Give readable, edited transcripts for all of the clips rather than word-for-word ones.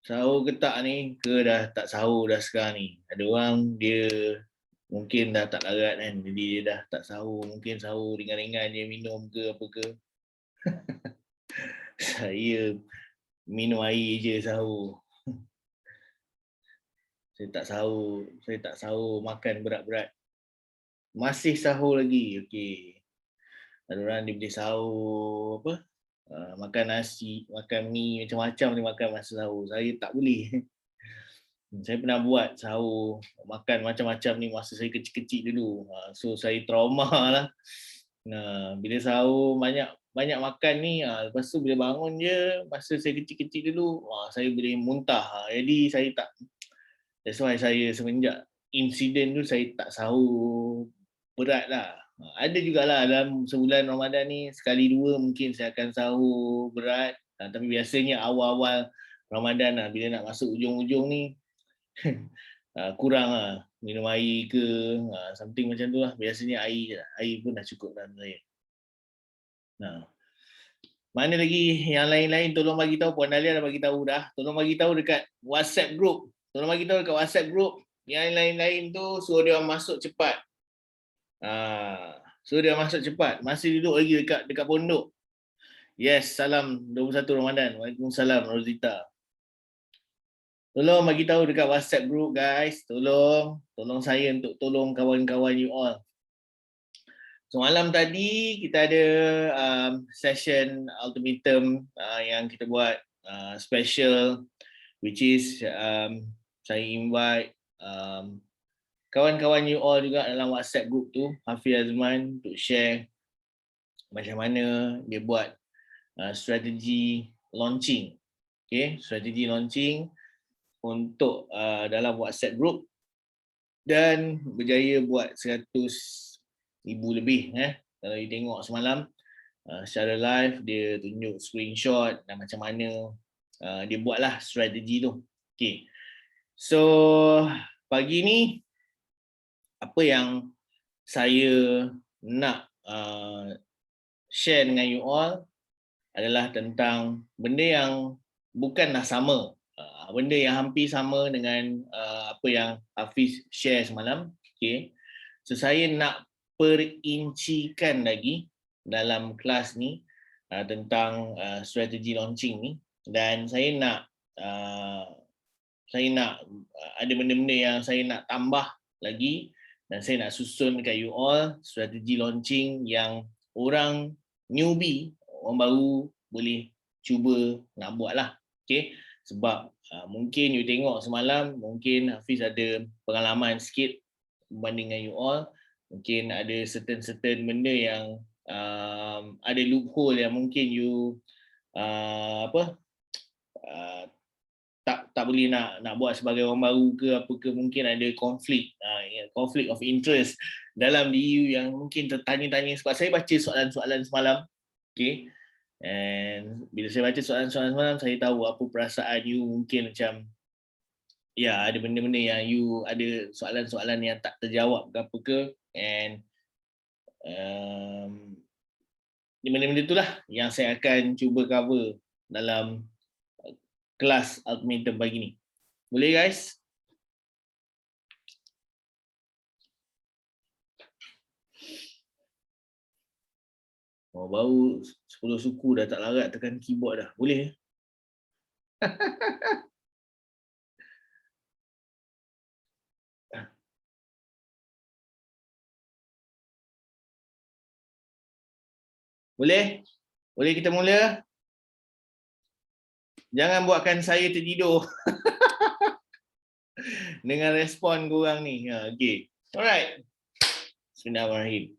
Sahur ke tak ni, ke dah tak sahur dah sekarang ni. Ada orang dia mungkin dah tak larat kan, jadi dia dah tak sahur. Mungkin sahur ringan-ringan dia minum ke apa ke. Saya minum air je sahur. Saya tak sahur makan berat-berat. Masih sahur lagi, okey. Ada orang dia boleh sahur apa? Makan nasi, makan mi, macam-macam dia makan masa sahur. Saya tak boleh. Saya pernah buat sahur, makan macam-macam ni masa saya kecil-kecil dulu. So saya trauma lah. Bila sahur banyak banyak makan ni, lepas tu bila bangun je masa saya kecil-kecil dulu, saya boleh muntah. Jadi saya tak, that's why saya semenjak insiden tu saya tak sahur berat lah. Ada jugalah dalam sebulan Ramadan ni sekali dua mungkin saya akan sahur berat. Tapi biasanya awal-awal Ramadan lah, bila nak masuk ujung-ujung ni kurang lah, minum air ke something macam tu lah. Biasanya air je lah. Air pun dah cukup dalam saya. Mana lagi yang lain-lain, tolong bagi tahu. Puan Dahlia dah bagi tahu dah. Tolong bagi tahu dekat WhatsApp group. Tolong bagi tahu dekat WhatsApp group. Yang lain-lain tu suruh dia masuk cepat. Suruh dia masuk cepat. Masih duduk lagi dekat pondok. Yes, salam 21 Ramadan. Waalaikumsalam Rosita. Tolong bagi tahu dekat WhatsApp group guys. Tolong saya untuk tolong kawan-kawan you all. So malam tadi kita ada session ultimatum yang kita buat special, which is saya invite kawan-kawan you all juga dalam WhatsApp group tu, Hafiz Azman, untuk share macam mana dia buat strategi launching. Okay, strategi launching untuk dalam WhatsApp group dan berjaya buat 100,000 lebih. Kalau you tengok semalam secara live, dia tunjuk screenshot dan macam mana dia buatlah strategi tu. Okay. So pagi ni apa yang saya nak share dengan you all adalah tentang benda yang bukanlah sama, benda yang hampir sama dengan apa yang Hafiz share semalam. Okay. So saya nak perincikan lagi dalam kelas ni tentang strategi launching ni, dan saya nak ada benda-benda yang saya nak tambah lagi, dan saya nak susun dekat you all strategi launching yang orang newbie, orang baru boleh cuba nak buat lah. Okay? Sebab mungkin you tengok semalam, mungkin Hafiz ada pengalaman sikit berbanding dengan you all. Mungkin ada certain benda yang ada loophole yang mungkin you tak boleh nak buat sebagai orang baru ke apa ke. Mungkin ada conflict of interest dalam diri you yang mungkin tertanya-tanya. Sebab saya baca soalan-soalan semalam, okay, and bila saya baca soalan-soalan semalam, saya tahu apa perasaan you. Mungkin macam ada benda-benda yang you ada soalan-soalan yang tak terjawab ke apa ke, and benda-benda itulah yang saya akan cuba cover dalam kelas ultimatum pagi ni. Boleh guys? Baru 10 suku dah tak larat tekan keyboard dah. Boleh? Boleh? Boleh kita mula? Jangan buatkan saya tertidur dengan respon korang ni. Okay. Alright. Bismillahirrahmanirrahim.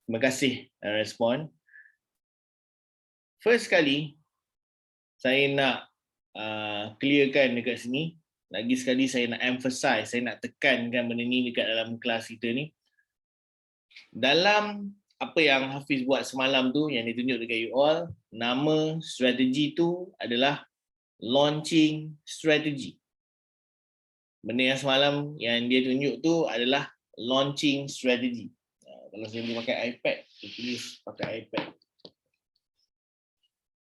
Terima kasih respon. First kali, saya nak clearkan dekat sini. Lagi sekali saya nak emphasize, saya nak tekankan benda ni dekat dalam kelas kita ni. Dalam apa yang Hafiz buat semalam tu, yang ditunjuk dekat you all, nama strategi tu adalah launching strategy. Benda yang semalam yang dia tunjuk tu adalah launching strategy. Kalau saya boleh pakai iPad, saya tulis pakai iPad.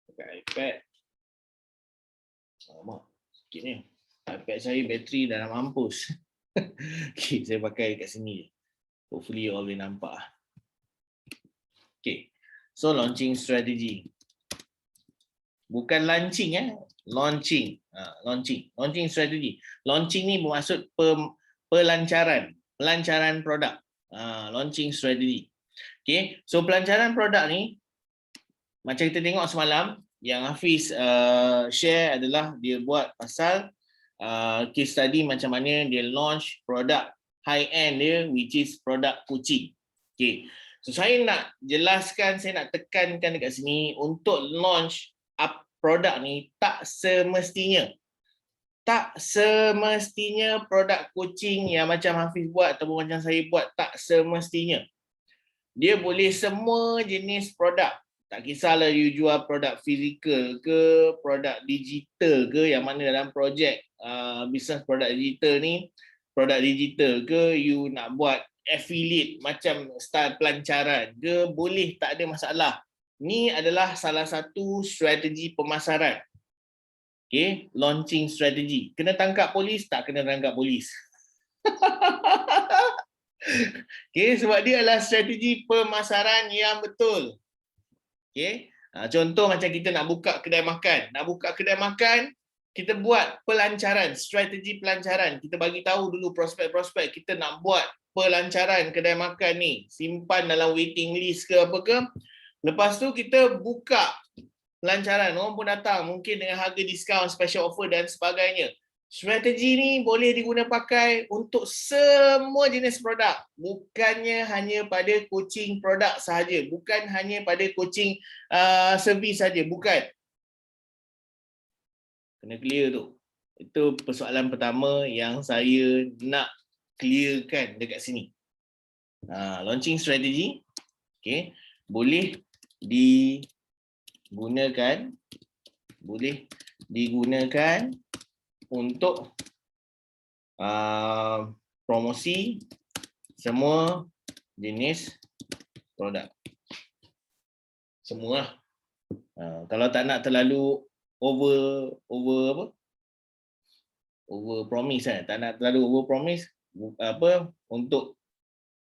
Pakai iPad. Alamak, sikit ni. iPad saya bateri dah nak mampus. Okay, saya pakai kat sini. Hopefully you all boleh nampak. Okay, so launching strategy. Bukan launching launching. Launching strategy. Launching ni bermaksud pelancaran produk. Launching strategy. Okay, so pelancaran produk ni macam kita tengok semalam yang Hafiz share adalah dia buat pasal case study macam mana dia launch produk high end dia, which is produk kucing. Okay, so saya nak jelaskan, saya nak tekankan dekat sini, untuk launch produk ni tak semestinya produk kucing yang macam Hafiz buat ataupun macam saya buat, tak semestinya. Dia boleh semua jenis produk. Tak kisahlah you jual produk fizikal ke, produk digital ke, yang mana dalam projek bisnes produk digital ni, produk digital ke, you nak buat affiliate macam style pelancaran ke, boleh, tak ada masalah. Ni adalah salah satu strategi pemasaran. Okay, launching strategy. Kena tangkap polis? Tak kena tangkap polis. Okay, sebab dia adalah strategi pemasaran yang betul. Okay, contoh macam kita nak buka kedai makan. Nak buka kedai makan, kita buat pelancaran, strategi pelancaran. Kita bagi tahu dulu prospek-prospek kita nak buat pelancaran kedai makan ni. Simpan dalam waiting list ke apa ke. Lepas tu kita buka pelancaran, orang pun datang mungkin dengan harga diskaun, special offer dan sebagainya. Strategi ni boleh diguna pakai untuk semua jenis produk, bukannya hanya pada coaching produk sahaja, bukan hanya pada coaching servis saja, bukan. Kena clear tu. Itu persoalan pertama yang saya nak clearkan dekat sini. Launching strategy, okay, boleh digunakan untuk promosi semua jenis produk. Semua. Kalau tak nak terlalu over promise, tak nak terlalu over promise, untuk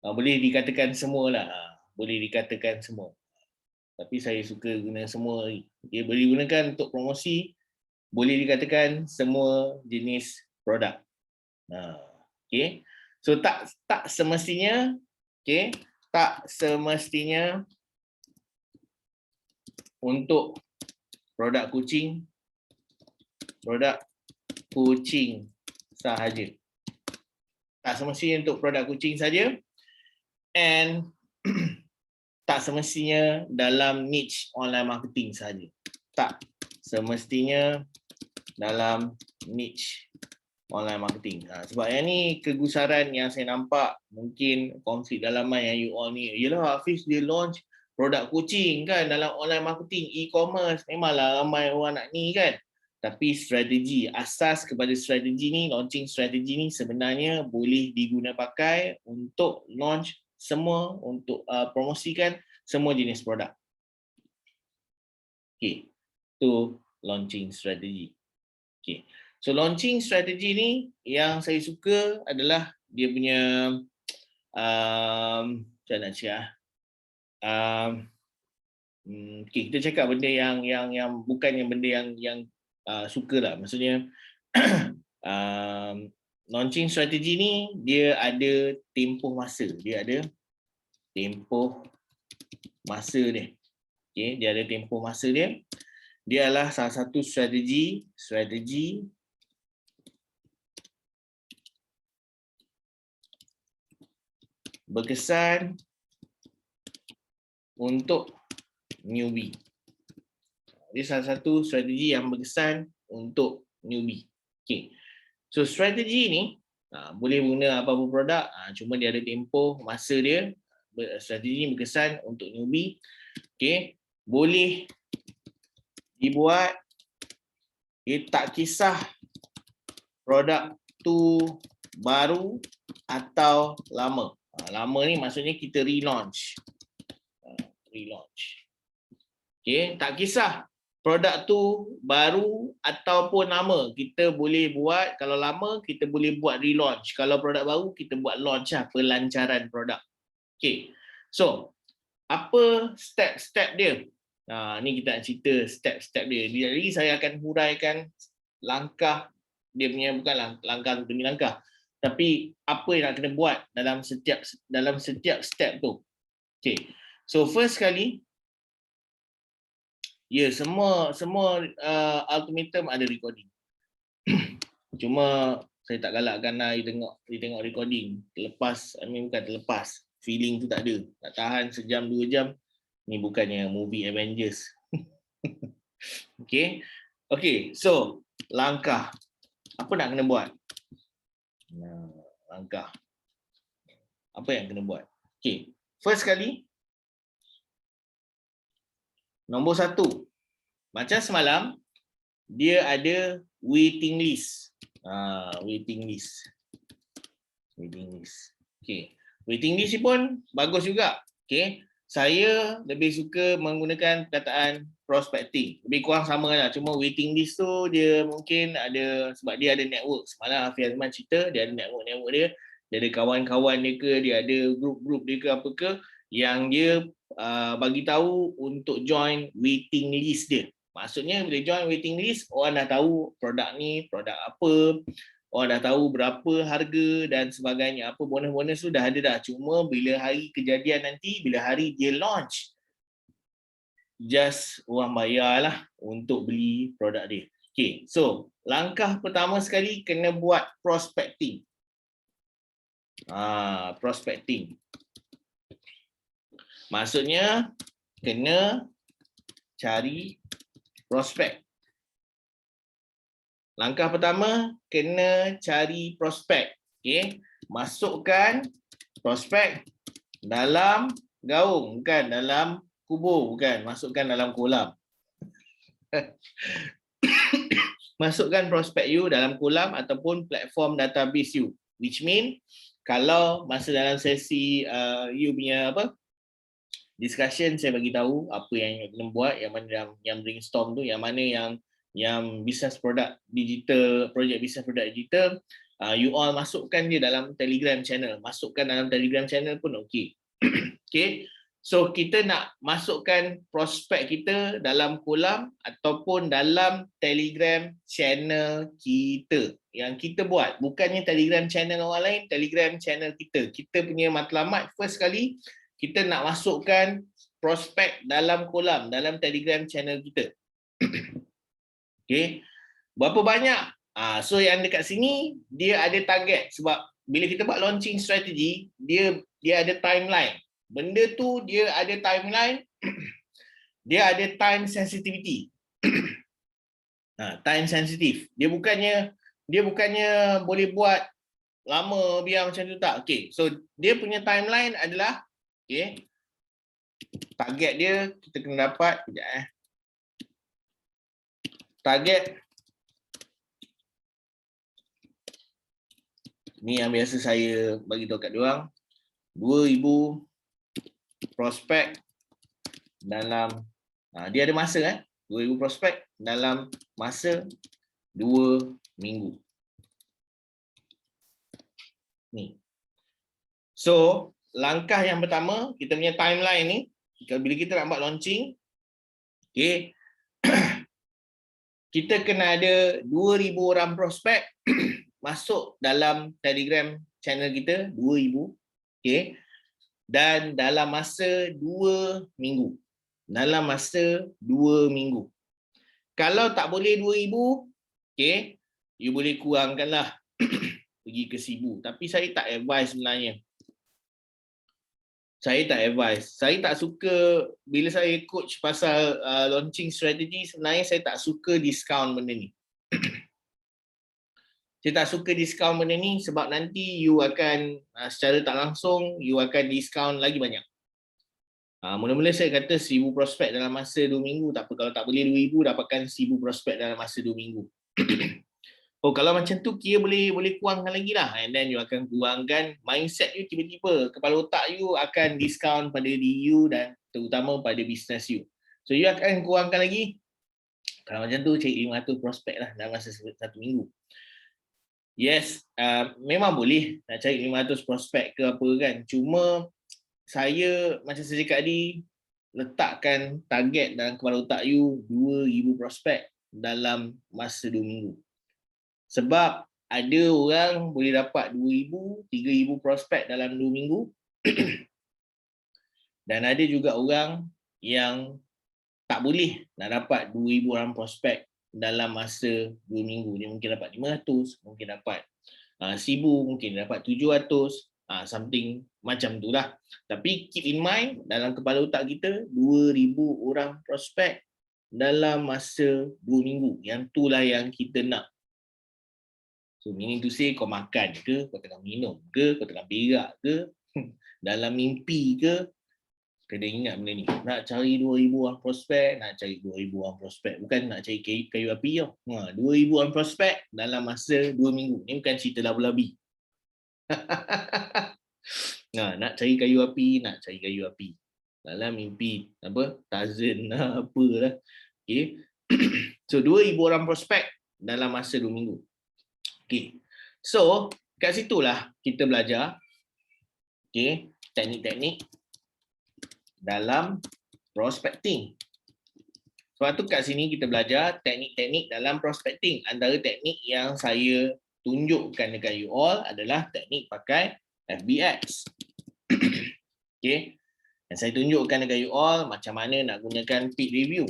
boleh dikatakan semualah. Boleh dikatakan semua. Tapi saya suka guna semua. Dia boleh gunakan untuk promosi, boleh dikatakan semua jenis produk. Okay. So tak semestinya, okay, tak semestinya untuk produk kucing sahaja. Tak semestinya untuk produk kucing saja, and tak semestinya dalam niche online marketing saja. Tak semestinya dalam niche online marketing. Sebab yang ni kegusaran yang saya nampak, mungkin konflik dalaman yang you all ni, yelah Hafiz dia launch produk kucing kan dalam online marketing, e-commerce, memanglah ramai orang nak ni kan. Tapi strategi, asas kepada strategi ni, launching strategi ni sebenarnya boleh diguna pakai untuk launch semua, untuk promosikan semua jenis produk. Okay, tu launching strategy. Okay, so launching strategy ni yang saya suka adalah dia punya macam nak cakap, okay, kita cakap benda yang bukan yang benda yang suka lah. Maksudnya launching strategy ni dia ada tempoh masa, dia. Okay, dia ada tempoh masa dia. Dia adalah salah satu strategi berkesan untuk newbie. Dia salah satu strategi yang berkesan untuk newbie. Okay. So strategi ni boleh guna apa-apa produk, cuma dia ada tempoh masa dia. Strategi ni berkesan untuk newbie. Okay. Boleh dibuat, tak kisah produk tu baru atau lama. Lama ni maksudnya kita relaunch. Okay, tak kisah produk tu baru ataupun lama, kita boleh buat. Kalau lama, kita boleh buat relaunch. Kalau produk baru, kita buat launch lah, pelancaran produk. Okay, so apa step-step dia? Ni kita nak cerita step-step dia. Jadi saya akan huraikan langkah dia punya, bukan langkah demi langkah, tapi apa yang nak kena buat dalam setiap step tu. Okay, so first kali, semua ultimatum ada recording. Cuma saya tak galakkan lah tengok recording terlepas, bukan terlepas, feeling tu tak ada. Tak tahan sejam 2 jam. Ni bukannya movie Avengers. Okay, so langkah apa nak kena buat? Langkah apa yang kena buat? Okay, first kali, nombor 1, macam semalam dia ada waiting list. Waiting list. Okay, waiting list pun bagus juga. Okay, saya lebih suka menggunakan perkataan prospecting. Lebih kurang sama lah. Cuma waiting list tu dia mungkin ada, sebab dia ada network. Semalam Hafiz Azman cerita dia ada network dia. Dia ada kawan-kawan dia ke, dia ada grup-grup dia ke apa ke, yang dia bagi tahu untuk join waiting list dia. Maksudnya bila join waiting list, orang dah tahu produk ni, produk apa, orang dah tahu berapa harga dan sebagainya. Apa bonus-bonus tu dah ada dah. Cuma bila hari kejadian nanti, bila hari dia launch, just orang bayarlah untuk beli produk dia. Okay, so langkah pertama sekali kena buat prospecting. Prospecting. Maksudnya kena cari prospek. Langkah pertama, kena cari prospek. Okay, masukkan prospek dalam gaung, bukan dalam kubur, bukan, masukkan dalam kolam. Masukkan prospek you dalam kolam ataupun platform database you, which mean kalau masa dalam sesi you punya discussion, saya bagi tahu apa yang kena buat, yang mana yang brainstorm tu, yang mana yang business produk digital, project business produk digital, you all masukkan dia dalam Telegram channel. Masukkan dalam Telegram channel pun okey. Okay, so kita nak masukkan prospek kita dalam kolam ataupun dalam Telegram channel kita yang kita buat. Bukannya Telegram channel orang lain, Telegram channel kita. Kita punya matlamat first kali, kita nak masukkan prospek dalam kolam, dalam Telegram channel kita. Okay, berapa banyak? So yang dekat sini dia ada target, sebab bila kita buat launching strategy, dia ada timeline. Benda tu dia ada timeline, dia ada time sensitivity. Time sensitive. Dia bukannya boleh buat lama biar macam tu, tak. Okay, so dia punya timeline adalah, okay, target dia kita kena dapat, target ni yang biasa saya bagi tahu kat diorang, 2,000 prospek dalam, dia ada masa 2,000 prospek dalam masa 2 minggu. Ni. So, langkah yang pertama, kita punya timeline ni, bila kita nak buat launching, okay, kita kena ada 2,000 orang prospek masuk dalam Telegram channel kita, 2,000, okay, dan dalam masa 2 minggu. Dalam masa 2 minggu. Kalau tak boleh 2,000, okay, you boleh kurangkanlah pergi ke 1,000. Tapi saya tak advise sebenarnya. Saya tak advise. Saya tak suka, bila saya coach pasal launching strategy, sebenarnya saya tak suka diskaun benda ni. Saya tak suka diskaun benda ni sebab nanti you akan secara tak langsung you akan diskaun lagi banyak. Mula-mula saya kata 1,000 prospek dalam masa 2 minggu, tak apa. Kalau tak boleh 2,000, dapatkan 1,000 prospek dalam masa 2 minggu. Oh, kalau macam tu kira boleh kurangkan lagi lah. And then you akan kurangkan mindset you, tiba-tiba kepala otak you akan diskaun pada diri you dan terutama pada business you. So you akan kurangkan lagi Kalau macam tu cari 500 prospek lah dalam masa 1 minggu. Yes, memang boleh nak cari 500 prospek ke apa kan. Cuma saya macam saya cakap tadi, letakkan target dalam kepala otak you 2,000 prospek dalam masa 2 minggu. Sebab ada orang boleh dapat 2,000, 3,000 prospek dalam 2 minggu. Dan ada juga orang yang tak boleh nak dapat 2,000 orang prospek dalam masa 2 minggu. Dia mungkin dapat 500, mungkin dapat 1,000, mungkin dapat 700, something macam tu lah. Tapi keep in mind, dalam kepala otak kita, 2,000 orang prospek dalam masa 2 minggu. Yang itulah yang kita nak. So meaning to say, kau makan ke, kau tengah minum ke, kau tengah berak ke, dalam mimpi ke, kena ingat benda ni. Nak cari 2,000 orang prospek, nak cari 2,000 orang prospek. Bukan nak cari kayu api tau. 2,000 orang prospek dalam masa 2 minggu. Ni bukan cerita labu-labi. Nak cari kayu api, nak cari kayu api. Dalam mimpi, apa? Tarzan apalah. Okay. So 2,000 orang prospek dalam masa 2 minggu. Okay. So kat situlah kita belajar teknik-teknik dalam prospecting. Sebab tu kat sini kita belajar teknik-teknik dalam prospecting. Antara teknik yang saya tunjukkan dekat you all adalah teknik pakai FBX. Okay. Yang saya tunjukkan dekat you all macam mana nak gunakan peer review.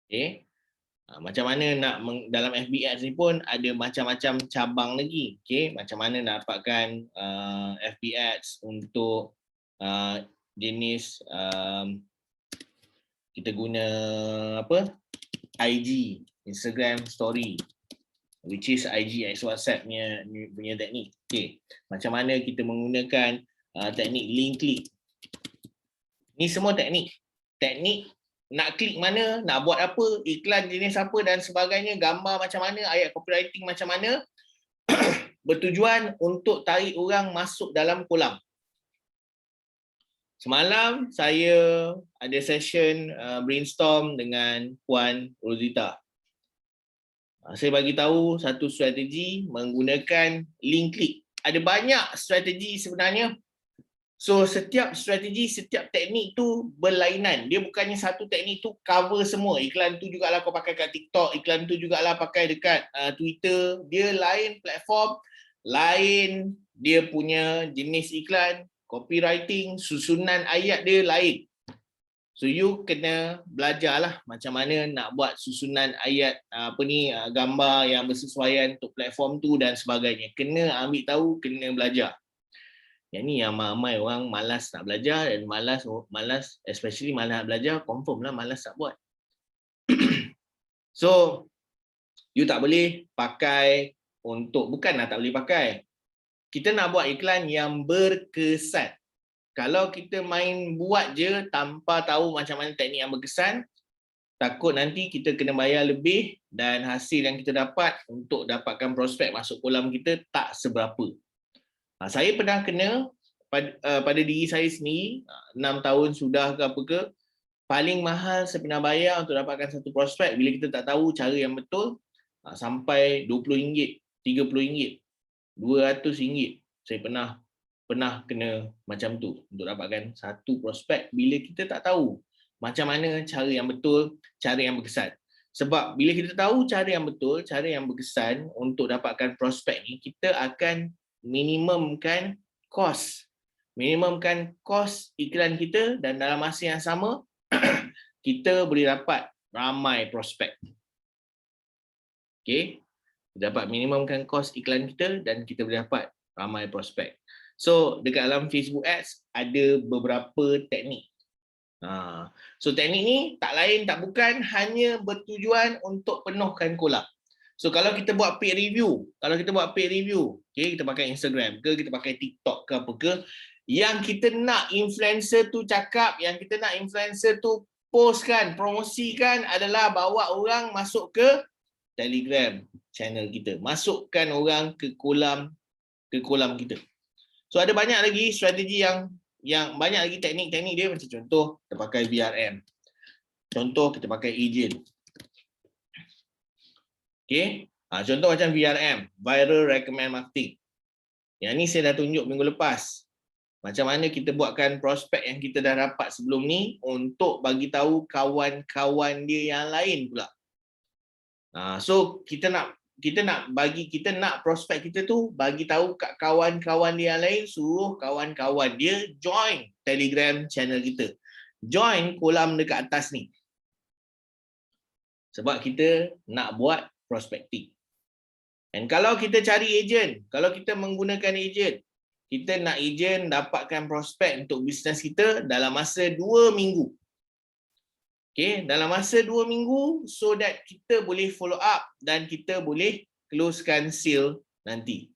Okay. Macam mana nak dalam FBX ni pun ada macam-macam cabang lagi. Okay. Macam mana nak dapatkan FBX untuk jenis kita guna apa? IG, Instagram story, which is IG X WhatsApp punya teknik. Okay. Macam mana kita menggunakan teknik link click. Ni semua teknik. Teknik nak klik mana, nak buat apa, iklan jenis apa dan sebagainya, gambar macam mana, ayat copywriting macam mana, bertujuan untuk tarik orang masuk dalam kolam. Semalam saya ada session brainstorm dengan Puan Rosita. Saya bagi tahu satu strategi menggunakan link click. Ada banyak strategi sebenarnya. So setiap strategi, setiap teknik tu berlainan. Dia bukannya satu teknik tu cover semua. Iklan tu jugalah kau pakai kat TikTok, iklan tu jugalah pakai dekat Twitter. Dia lain platform, lain dia punya jenis iklan, copywriting, susunan ayat dia lain. So you kena belajarlah macam mana nak buat susunan ayat gambar yang bersesuaian untuk platform tu dan sebagainya. Kena ambil tahu, kena belajar. Yang ni yang ramai orang malas nak belajar dan malas especially malas nak belajar, confirm lah malas nak buat. So you tak boleh pakai untuk, bukanlah tak boleh pakai. Kita nak buat iklan yang berkesan. Kalau kita main buat je tanpa tahu macam mana teknik yang berkesan, takut nanti kita kena bayar lebih dan hasil yang kita dapat untuk dapatkan prospek masuk kolam kita tak seberapa. Saya pernah kena pada diri saya sendiri, 6 tahun sudah ke apa ke, paling mahal saya pernah bayar untuk dapatkan satu prospek bila kita tak tahu cara yang betul, sampai RM20, RM30, RM200. Saya pernah kena macam tu untuk dapatkan satu prospek bila kita tak tahu macam mana cara yang betul, cara yang berkesan. Sebab bila kita tahu cara yang betul, cara yang berkesan untuk dapatkan prospek ni, kita akan minimumkan kos iklan kita dan dalam masa yang sama kita boleh dapat ramai prospek. Okay, dapat minimumkan kos iklan kita dan kita boleh dapat ramai prospek. So dekat dalam Facebook Ads ada beberapa teknik. So teknik ni tak lain tak bukan hanya bertujuan untuk penuhkan kolam. So kalau kita buat paid review, okay, kita pakai Instagram ke, kita pakai TikTok ke apa ke, yang kita nak influencer tu cakap, yang kita nak influencer tu postkan, promosikan adalah bawa orang masuk ke Telegram channel kita, masukkan orang ke kolam kita. So ada banyak lagi strategi yang banyak lagi teknik-teknik dia, macam contoh kita pakai VRM. Contoh kita pakai agent. Okay. Contoh macam VRM, Viral Recommend Marketing. Yang ni saya dah tunjuk minggu lepas. Macam mana kita buatkan prospek yang kita dah dapat sebelum ni untuk bagi tahu kawan-kawan dia yang lain pula. So kita nak prospek kita tu bagi tahu kat kawan-kawan dia yang lain, suruh kawan-kawan dia join Telegram channel kita. Join kolam dekat atas ni. Sebab kita nak buat prospecting. Dan kalau kita cari ejen, kalau kita menggunakan ejen, kita nak ejen dapatkan prospek untuk bisnes kita dalam masa 2 minggu. Okay, dalam masa 2 minggu so that kita boleh follow up dan kita boleh closekan sale nanti.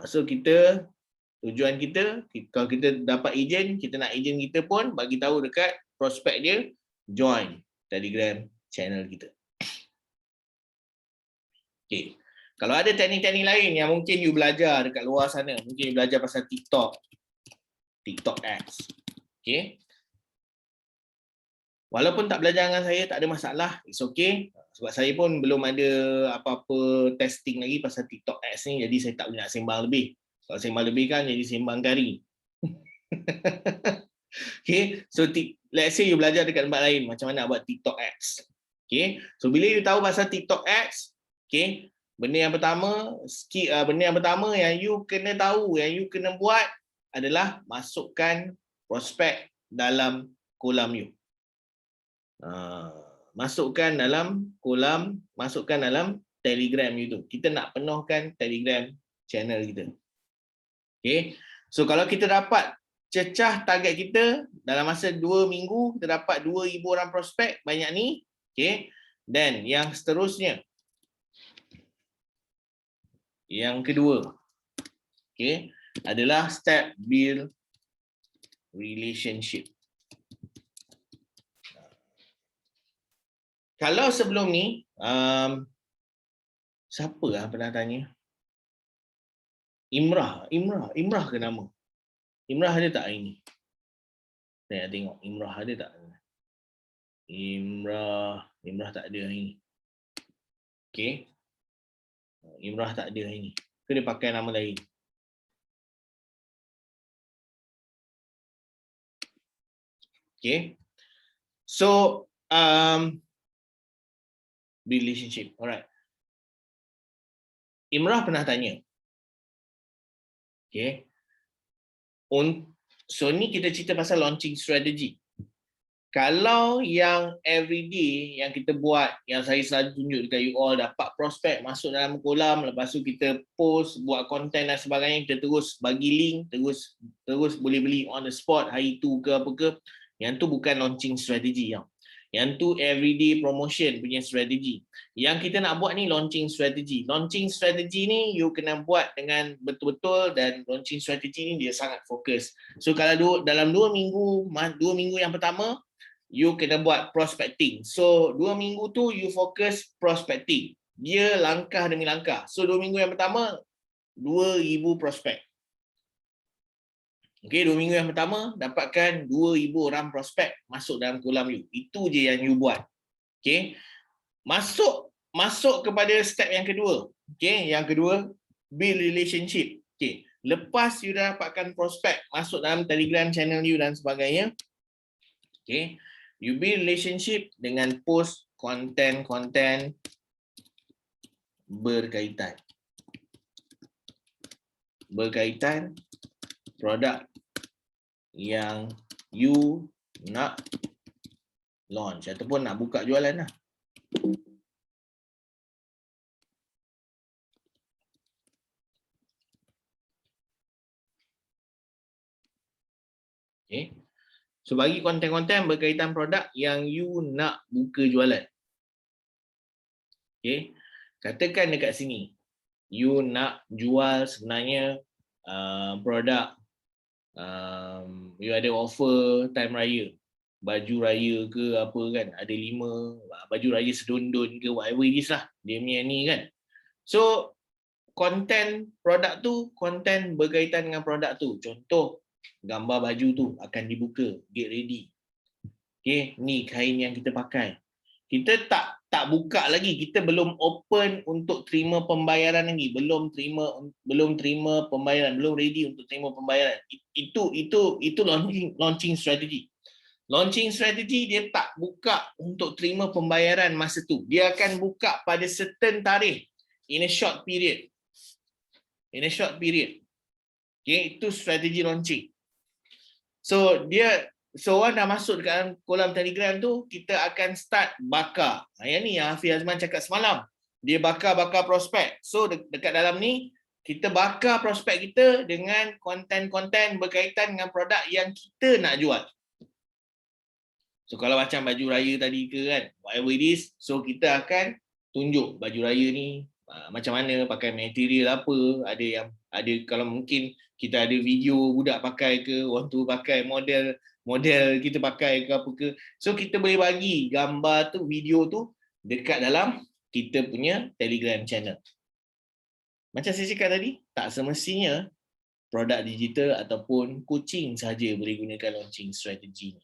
So tujuan kita, kalau kita dapat ejen, kita nak ejen kita pun bagi tahu dekat prospek dia, join Telegram channel kita. Okay. Kalau ada teknik-teknik lain yang mungkin you belajar dekat luar sana, mungkin you belajar pasal TikTok ads. Okay. Walaupun tak belajar dengan saya, tak ada masalah. It's okay. Sebab saya pun belum ada apa-apa testing lagi pasal TikTok ads ni, jadi saya tak boleh nak sembang lebih. Kalau sembang lebih kan jadi sembang kari. Okay. So let's say you belajar dekat tempat lain macam mana buat TikTok ads. Okay. So bila you tahu pasal TikTok ads, okay, benda yang pertama yang you kena tahu, yang you kena buat adalah masukkan prospek dalam kolam you. Masukkan dalam Telegram you tu. Kita nak penuhkan Telegram channel kita. Okay. So kalau kita dapat cecah target kita dalam masa 2 minggu, kita dapat 2,000 orang prospek banyak ni. Okay. Dan yang seterusnya, yang kedua, okay, adalah step build relationship. Kalau sebelum ni, siapa lah pernah tanya? Imrah ke nama? Imrah ada tak hari ni? Saya nak tengok Imrah ada tak? Imrah tak ada hari ni. Okay. Imrah tak ada hari ni. Dia pakai nama lain. Okay. So, relationship. Alright. Imrah pernah tanya. Okay. So, ni kita cerita pasal launching strategy. Kalau yang everyday yang kita buat, yang saya selalu tunjuk dekat you all, dapat prospek masuk dalam kolam, lepas tu kita post, buat konten dan sebagainya, kita terus bagi link, terus boleh beli on the spot hari tu ke apa ke, yang tu bukan launching strategy. Yang tu everyday promotion punya strategi. Yang kita nak buat ni launching strategy. Launching strategy ni you kena buat dengan betul-betul, dan launching strategy ni dia sangat fokus. So kalau dalam 2 minggu yang pertama, you kena buat prospecting. So 2 minggu tu you fokus prospecting. Dia langkah demi langkah. So 2 minggu yang pertama 2,000 prospek. Okay, 2 minggu yang pertama dapatkan 2,000 orang prospek masuk dalam kolam you. Itu je yang you buat. Okay. Masuk kepada step yang kedua. Okay, yang kedua build relationship. Okay. Lepas you dah dapatkan prospek masuk dalam Telegram channel you dan sebagainya. Okay. You build relationship dengan post konten-konten berkaitan produk yang you nak launch ataupun nak buka jualan lah. Okay. So bagi konten-konten berkaitan produk yang you nak buka jualan. Okay. Katakan dekat sini, you nak jual sebenarnya produk, you ada offer time raya, baju raya ke apa kan, ada 5 baju raya sedondon ke whatever it is lah, dia punya ni kan. So konten produk tu, konten berkaitan dengan produk tu. Contoh gambar baju tu akan dibuka, get ready. Okay, ni kain yang kita pakai. Kita tak buka lagi, kita belum open untuk terima pembayaran lagi, belum terima pembayaran, belum ready untuk terima pembayaran. Itu launching strategy. Launching strategy dia tak buka untuk terima pembayaran masa tu. Dia akan buka pada certain tarikh in a short period. In a short period. Okay, itu strategi launching. So orang dah masuk dekat kolam Telegram tu, kita akan start bakar. Yang ni yang Hafiz Azman cakap semalam. Dia bakar prospek. So dekat dalam ni, kita bakar prospek kita dengan konten-konten berkaitan dengan produk yang kita nak jual. So kalau macam baju raya tadi ke kan, whatever it is, so kita akan tunjuk baju raya ni macam mana, pakai material apa, ada kalau mungkin kita ada video budak pakai ke, orang tu pakai model kita pakai ke apa ke. So kita boleh bagi gambar tu, video tu dekat dalam kita punya Telegram channel. Macam saya cakap tadi, tak semestinya produk digital ataupun coaching saja boleh gunakan launching strategi ni.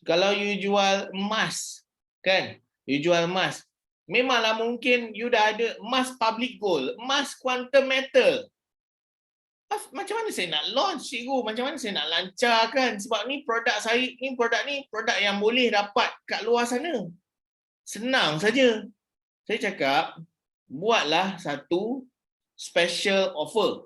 Kalau you jual emas, kan? You jual emas. Memanglah mungkin you dah ada emas public gold, emas quantum metal. Macam mana saya nak launch, cikgu? Macam mana saya nak lancarkan? Sebab ni produk saya, produk yang boleh dapat kat luar sana. Senang saja. Saya cakap, buatlah satu special offer.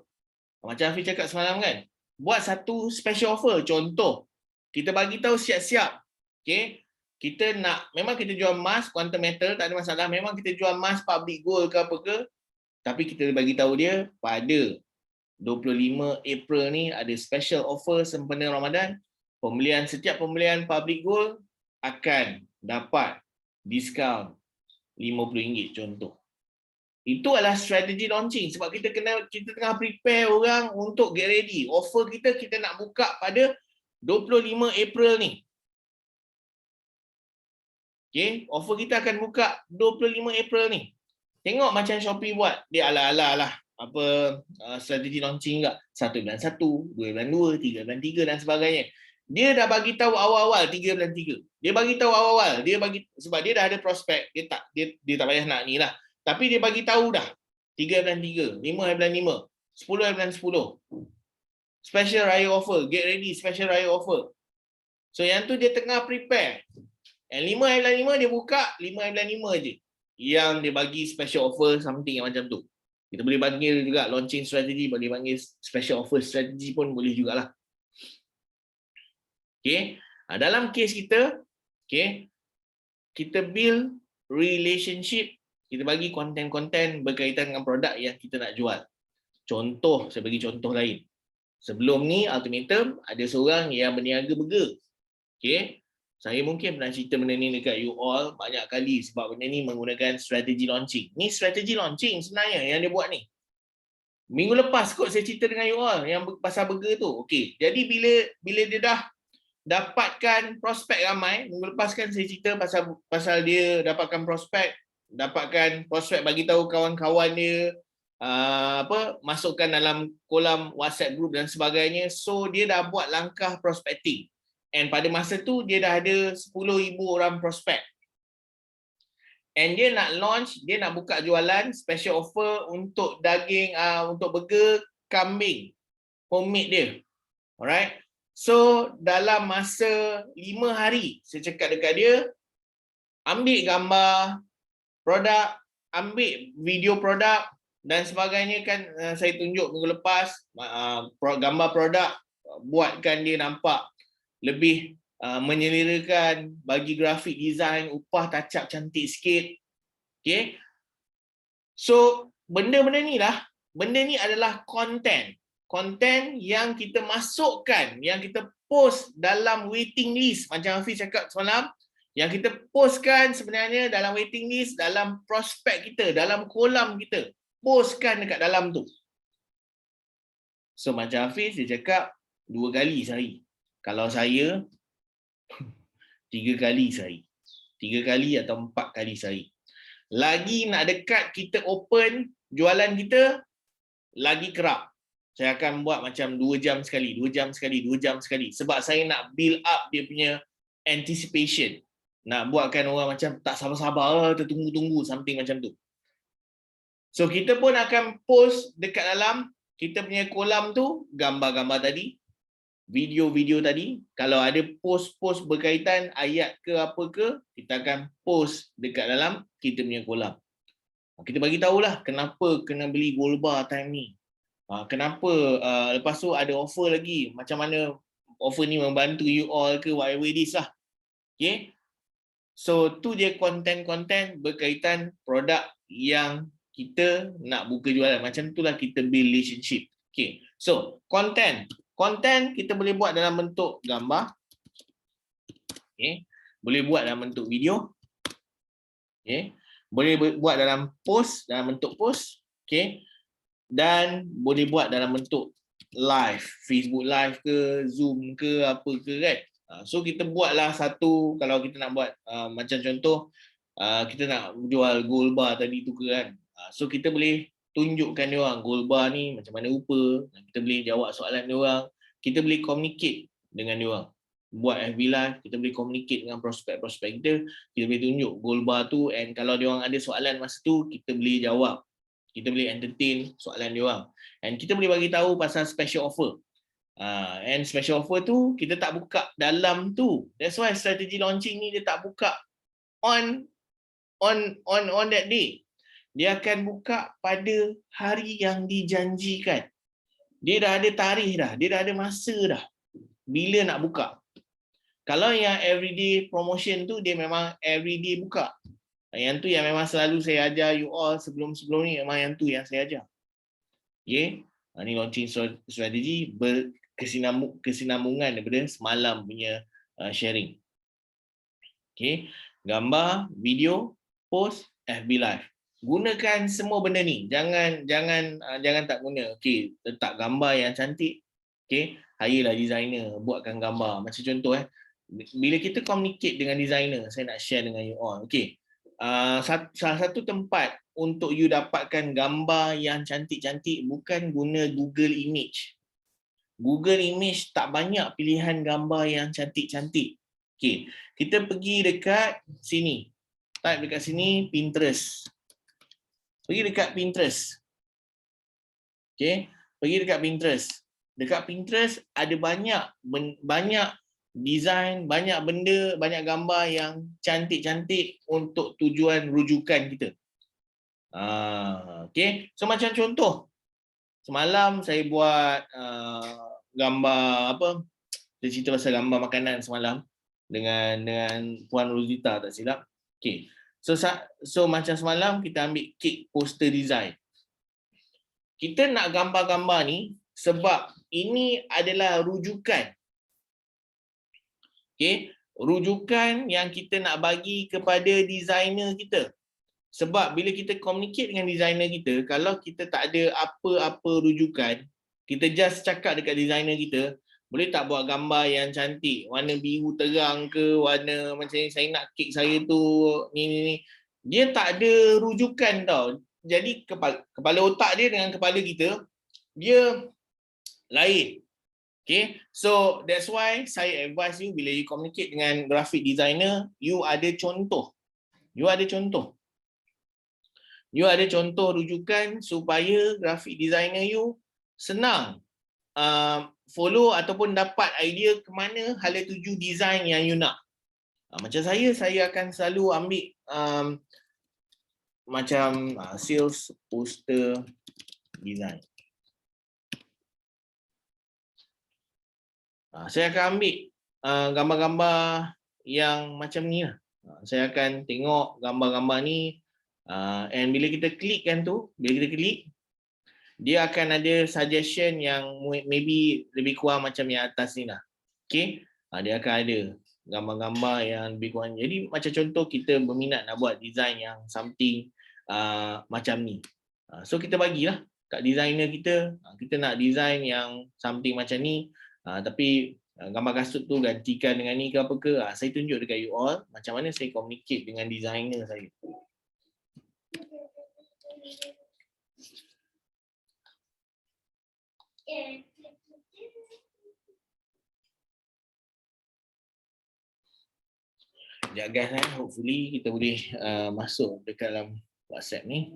Macam Hafiz cakap semalam kan? Buat satu special offer. Contoh, kita bagi tahu siap-siap. Okay? Kita nak, memang kita jual emas, quantum metal, tak ada masalah. Memang kita jual emas, public gold ke apa ke. Tapi kita bagi tahu dia pada 25 April ni ada special offer sempena Ramadan. Setiap pembelian public gold akan dapat diskaun RM50 contoh. Itu adalah strategi launching sebab kita tengah prepare orang untuk get ready. Offer kita nak buka pada 25 April ni. Okay, offer kita akan buka 25 April ni. Tengok macam Shopee buat. Dia ala-ala lah. Strategi launching juga. 1 bulan 1, 2 bulan 2, 3 bulan 3 dan sebagainya. Dia dah bagi tahu awal-awal 3 bulan 3. Dia bagi tahu awal-awal. Sebab dia dah ada prospek. Dia tak payah nak ni lah. Tapi dia bagi tahu dah. 3 bulan 3, 5 bulan 5, 10 bulan 10. Special raya offer. Get ready special raya offer. So yang tu dia tengah prepare. Yang 5 bulan 5 dia buka 5 bulan 5 je. Yang dia bagi special offer something yang macam tu. Kita boleh panggil juga launching strategy, boleh panggil special offer strategy pun boleh jugalah. Okay. Dalam case kita, okay, kita build relationship, kita bagi konten-konten berkaitan dengan produk yang kita nak jual. Contoh, saya bagi contoh lain. Sebelum ni, Ultimatum, ada seorang yang berniaga burger. Okay. Saya mungkin pernah cerita benda ni dekat you all banyak kali sebab benda ni menggunakan strategi launching. Ni strategi launching sebenarnya yang dia buat ni. Minggu lepas kot saya cerita dengan you all yang pasal burger tu. Okey, jadi bila dia dah dapatkan prospek ramai, minggu lepas kan saya cerita pasal dia dapatkan prospek bagi tahu kawan-kawan dia masukkan dalam kolam WhatsApp group dan sebagainya. So dia dah buat langkah prospecting. And pada masa tu, dia dah ada 10,000 orang prospek. And dia nak launch, dia nak buka jualan special offer untuk daging, untuk burger kambing. Homemade dia. Alright. So, dalam masa 5 hari, saya cakap dekat dia, ambil gambar produk, ambil video produk dan sebagainya kan saya tunjuk minggu lepas. Gambar produk, buatkan dia nampak lebih menyelerakan, bagi grafik design, upah touch up cantik sikit. Okay. So, benda ni adalah konten. Konten yang kita masukkan, yang kita post dalam waiting list. Macam Hafiz cakap semalam, yang kita postkan sebenarnya dalam waiting list, dalam prospek kita, dalam kolam kita. Postkan dekat dalam tu. So, macam Hafiz, dia cakap 2 kali sehari. Kalau saya 3 kali sehari. 3 kali atau 4 kali sehari. Lagi nak dekat kita open jualan kita, lagi kerap. Saya akan buat macam 2 jam sekali, 2 jam sekali, 2 jam sekali. Sebab saya nak build up dia punya anticipation. Nak buatkan orang macam tak sabar-sabar, tertunggu-tunggu, something macam tu. So kita pun akan post dekat dalam kita punya kolam tu, gambar-gambar tadi, video-video tadi. Kalau ada post-post berkaitan ayat ke apa ke, kita akan post dekat dalam kita punya kolam. Kita bagi tahulah kenapa kena beli gold bar time ni. Kenapa lepas tu ada offer lagi, macam mana offer ni membantu you all ke whatever it is lah. Okay. So tu dia konten-konten berkaitan produk yang kita nak buka jualan. Macam itulah kita build relationship. Okay. So konten kita boleh buat dalam bentuk gambar. Okay. Boleh buat dalam bentuk video. Okay. Boleh buat dalam post, dalam bentuk post. Okay. Dan boleh buat dalam bentuk live, Facebook live ke, Zoom ke, apa ke kan. So kita buatlah satu, kalau kita nak buat macam contoh, kita nak jual gold bar tadi tu ke kan. So kita boleh tunjukkan dia orang gold bar ni macam mana rupa, kita boleh jawab soalan dia orang, kita boleh communicate dengan dia orang. Buat FB live, kita boleh communicate dengan prospek-prospek kita boleh tunjuk gold bar tu, and kalau dia orang ada soalan masa tu, kita boleh jawab. Kita boleh entertain soalan dia orang. And kita boleh bagi tahu pasal special offer. And special offer tu kita tak buka dalam tu. That's why strategi launching ni dia tak buka on that day. Dia akan buka pada hari yang dijanjikan. Dia dah ada tarikh dah, dia dah ada masa dah bila nak buka. Kalau yang everyday promotion tu dia memang everyday buka. Yang tu yang memang selalu saya ajar you all sebelum-sebelum ni, memang yang tu yang saya ajar. Okay. Ini launching strategi berkesinambungan daripada semalam punya sharing. Okay. Gambar, video, post, FB live. Gunakan semua benda ni. Jangan tak guna. Okay. Letak gambar yang cantik. Okay. Hire lah designer buatkan gambar. Macam contoh bila kita communicate dengan designer, saya nak share dengan you all. Okay. Salah satu tempat untuk you dapatkan gambar yang cantik-cantik bukan guna Google Image. Google Image tak banyak pilihan gambar yang cantik-cantik. Okay. Kita pergi dekat sini. Type dekat sini Pinterest. Pergi dekat Pinterest. Okay. Pergi dekat Pinterest. Dekat Pinterest ada banyak design, banyak benda, banyak gambar yang cantik-cantik untuk tujuan rujukan kita. Okay. So macam contoh, semalam saya buat gambar apa? Saya cerita pasal gambar makanan semalam dengan Puan Rosita tak silap. Okay. So macam semalam kita ambil cake poster design. Kita nak gambar-gambar ni sebab ini adalah rujukan. Okay, rujukan yang kita nak bagi kepada designer kita. Sebab bila kita communicate dengan designer kita, kalau kita tak ada apa-apa rujukan, kita just cakap dekat designer kita, boleh tak buat gambar yang cantik, warna biru terang ke, warna macam ni, saya nak kek saya tu, ni. Dia tak ada rujukan tau. Jadi kepala otak dia dengan kepala kita, dia lain. Okay, so that's why saya advise you bila you communicate dengan graphic designer, you ada contoh. You ada contoh rujukan supaya graphic designer you senang follow ataupun dapat idea ke mana hala tuju design yang you nak. Macam saya akan selalu ambil macam sales poster design. Saya akan ambil gambar-gambar yang macam ni lah. Saya akan tengok gambar-gambar ni and bila kita klikkan tu, dia akan ada suggestion yang maybe lebih kurang macam yang atas ni lah. Okay, dia akan ada gambar-gambar yang lebih kurang. Jadi macam contoh kita berminat nak buat design yang something macam ni. So kita bagilah kat designer kita, kita nak design yang something macam ni. Tapi gambar kasut tu gantikan dengan ni ke apa ke, saya tunjuk dekat you all macam mana saya communicate dengan designer saya. Sekejap guys, hopefully kita boleh masuk dekat dalam WhatsApp ni.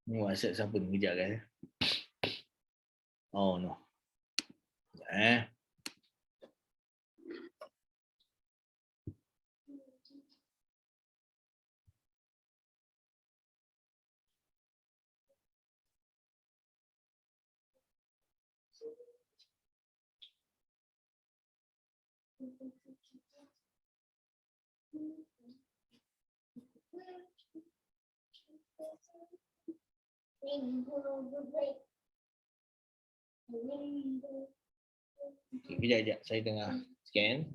Ni WhatsApp siapa ni? Kejap guys. Oh no. Sekejap Kejap, saya tengah scan.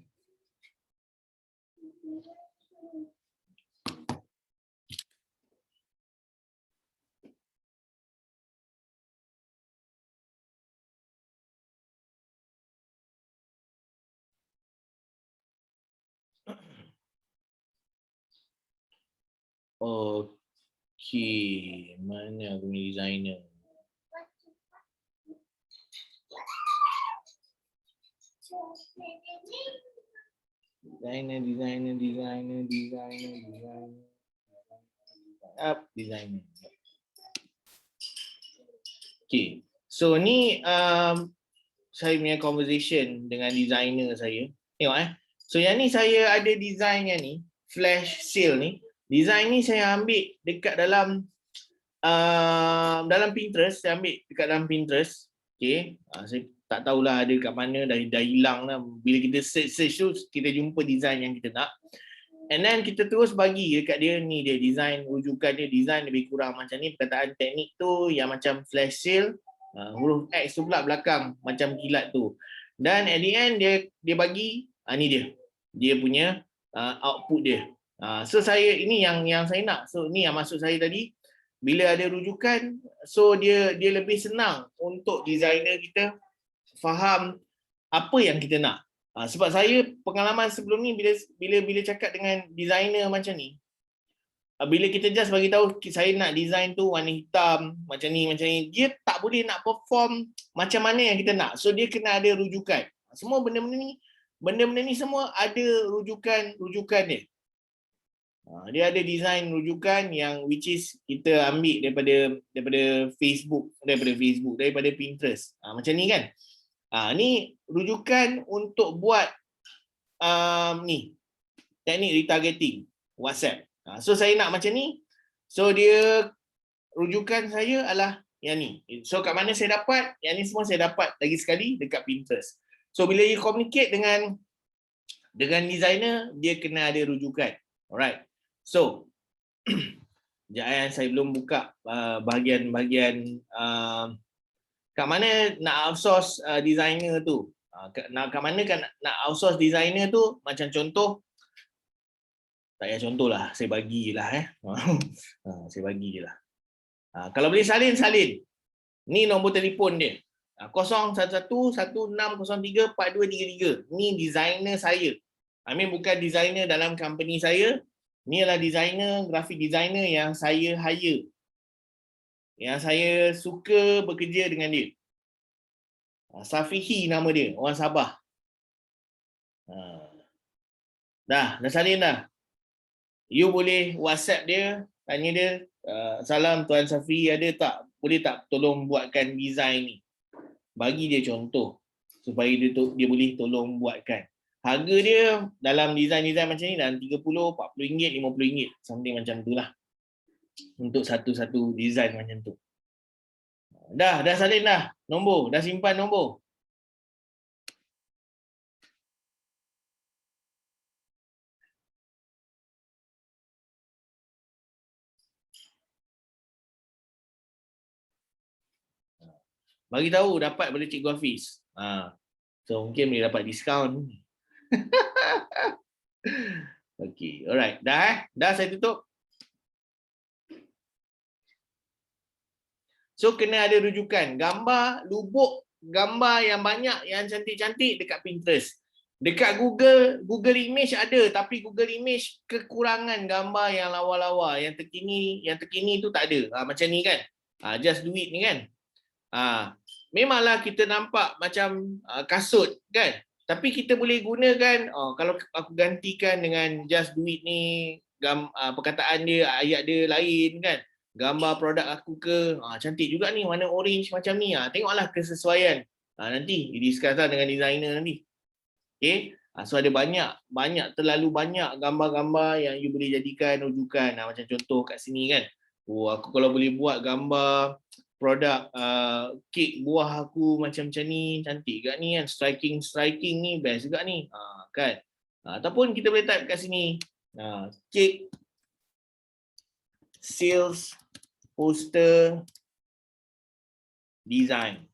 Okey, mana aku punya designer? Designer. Designer. Okay, so ni saya punya conversation dengan designer saya. Tengok So yang ni saya ada design yang ni, flash sale ni. Design ni saya ambil dekat dalam Pinterest. Saya ambil dekat dalam Pinterest. Okay, saya tak tahulah ada kat mana, dah hilang lah. Bila kita search tu, kita jumpa design yang kita nak. And then kita terus bagi dekat dia, ni dia design, rujukan dia, design lebih kurang macam ni. Perkataan teknik tu yang macam flash sale, huruf X tu pula belakang macam kilat tu. Dan at the end dia bagi, ni dia punya output dia. So saya ini yang saya nak. So ni yang maksud saya tadi, bila ada rujukan, so dia lebih senang untuk designer kita faham apa yang kita nak. Sebab saya pengalaman sebelum ni bila cakap dengan designer macam ni, bila kita just bagi tahu saya nak design tu warna hitam macam ni, dia tak boleh nak perform macam mana yang kita nak. So dia kena ada rujukan. Semua benda-benda ni semua ada rujukan dia. Dia ada design rujukan yang which is kita ambil daripada Facebook, daripada Pinterest. Macam ni kan. Ni rujukan untuk buat ni teknik retargeting WhatsApp. So saya nak macam ni. So dia rujukan saya adalah yang ni. So kat mana saya dapat? Yang ni semua saya dapat lagi sekali dekat Pinterest. So bila you communicate dengan designer, dia kena ada rujukan. Alright. So sekejap saya belum buka bahagian kat mana nak outsource designer tu. Kat mana kan nak outsource designer tu, macam contoh, tak payah contoh lah, saya bagilah saya bagi je lah. Kalau boleh salin. Ni nombor telefon dia. 0111603423. Ni designer saya. I mean bukan designer dalam company saya. Ni adalah designer, graphic designer yang saya hire. Yang saya suka bekerja dengan dia. Safihi nama dia, orang Sabah. Dah salin dah. You boleh WhatsApp dia, tanya dia, salam Tuan Safi, ada tak? Boleh tak tolong buatkan design ni? Bagi dia contoh supaya dia boleh tolong buatkan. Harga dia dalam design macam ni dalam RM30, RM40, RM50, something macam tu lah. Untuk satu-satu design macam tu. Dah salin dah nombor, dah simpan nombor. Bagi tahu dapat pada Cikgu Hafiz. So mungkin boleh dapat diskaun. Okey, alright. Dah saya tutup. So kena ada rujukan. Gambar lubuk gambar yang banyak yang cantik-cantik dekat Pinterest. Dekat Google Image ada, tapi Google Image kekurangan gambar yang lawa-lawa, yang terkini tu tak ada. Macam ni kan. Just do it ni kan. Memanglah kita nampak macam kasut kan. Tapi kita boleh gunakan, kalau aku gantikan dengan just do it ni, perkataan dia, ayat dia lain kan. Gambar produk aku ke, cantik juga ni, warna orange macam ni. Tengoklah kesesuaian. Nanti di-discuss lah dengan designer nanti. Okay. So ada terlalu banyak gambar-gambar yang you boleh jadikan rujukan. Macam contoh kat sini kan. Aku kalau boleh buat gambar produk kek buah aku macam ni, cantik juga ni kan. Striking ni best juga ni. Kan. Ataupun kita boleh type kat sini. Kek sales poster design.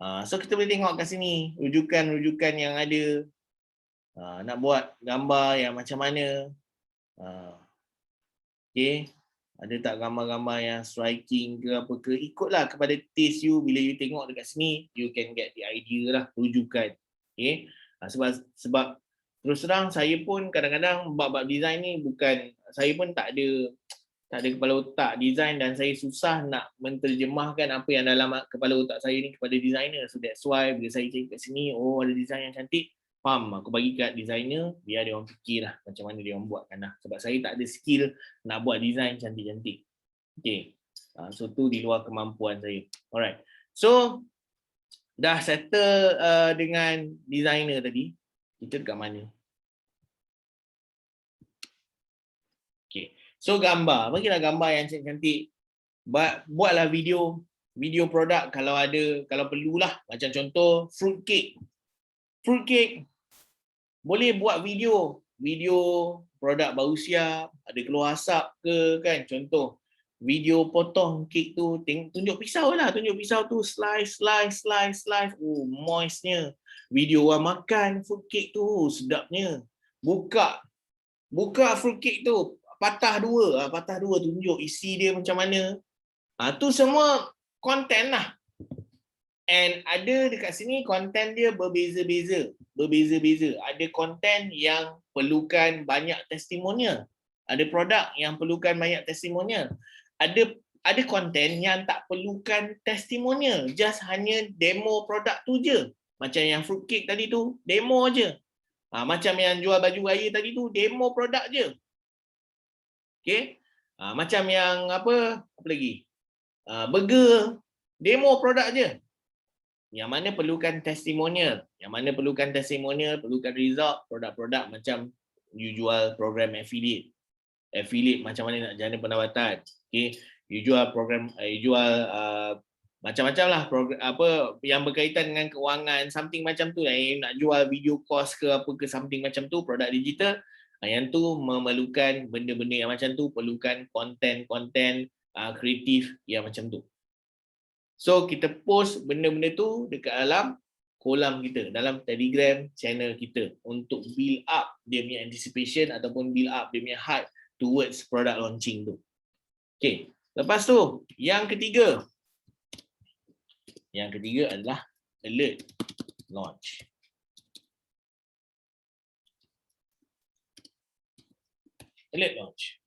So kita boleh tengok kat sini rujukan-rujukan yang ada. Nak buat gambar yang macam mana. Okay. Ada tak gambar-gambar yang striking ke apa ke. Ikutlah kepada taste you. Bila you tengok dekat sini, you can get the idea lah, rujukan. Okay. Sebab terus terang saya pun kadang-kadang bab-bab design ni bukan, saya pun tak ada kepala otak design dan saya susah nak menterjemahkan apa yang dalam kepala otak saya ni kepada designer. So that's why bila saya cari kat sini, ada design yang cantik, faham, aku bagi kat designer biar dia orang fikir lah macam mana dia orang buatkan lah. Sebab saya tak ada skill nak buat design cantik-cantik. Okay. So tu di luar kemampuan saya. Alright. So dah settle dengan designer tadi. Kita dekat mana? Okay. So gambar, bagilah gambar yang cantik-cantik. Buatlah video produk kalau ada, kalau perlulah. Macam contoh fruit cake. Fruit cake boleh buat video produk baru siap, ada keluar asap ke kan. Contoh video potong kek tu, tunjuk pisau lah, tunjuk pisau tu slice. Moistnya. Video orang makan fruit cake tu, sedapnya. Buka fruit cake tu, patah dua, tunjuk isi dia macam mana. Tu semua konten lah. And ada dekat sini konten dia berbeza-beza. Ada konten yang perlukan banyak testimonial. Ada produk yang perlukan banyak testimonial. Ada konten yang tak perlukan testimonial. Just hanya demo produk tu je. Macam yang fruit cake tadi tu, demo je. Macam yang jual baju raya tadi tu, demo produk je. Okay. Macam yang apa lagi? Burger, demo produk je. Yang mana perlukan testimonial. Perlukan result, produk-produk macam you jual program affiliate. Affiliate macam mana nak jana pendapatan. Okay. You jual program, macam-macam lah program, apa yang berkaitan dengan keuangan, something macam tu. Yang nak jual video course ke apa ke, something macam tu, produk digital. Yang tu memerlukan benda-benda yang macam tu, perlukan konten kreatif yang macam tu. So kita post benda-benda tu dekat dalam kolam kita, dalam Telegram channel kita untuk build up dia punya anticipation ataupun build up dia punya hype towards product launching tu. Okay, lepas tu yang ketiga adalah alert launch. Alert launch.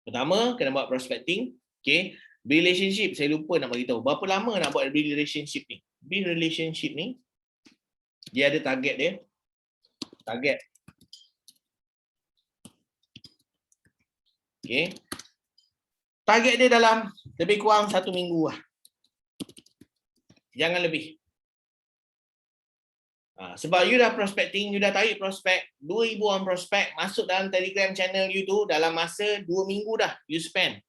Pertama, kena buat prospecting. Okay. Relationship, saya lupa nak bagi tahu. Berapa lama nak buat relationship ni? Relationship ni, dia ada target dia. Target. Okay. Target dia dalam lebih kurang 1 minggu lah. Jangan lebih. Sebab you dah prospecting, you dah tarik prospek, 2,000 orang prospek masuk dalam Telegram channel you tu dalam masa 2 minggu dah you spend.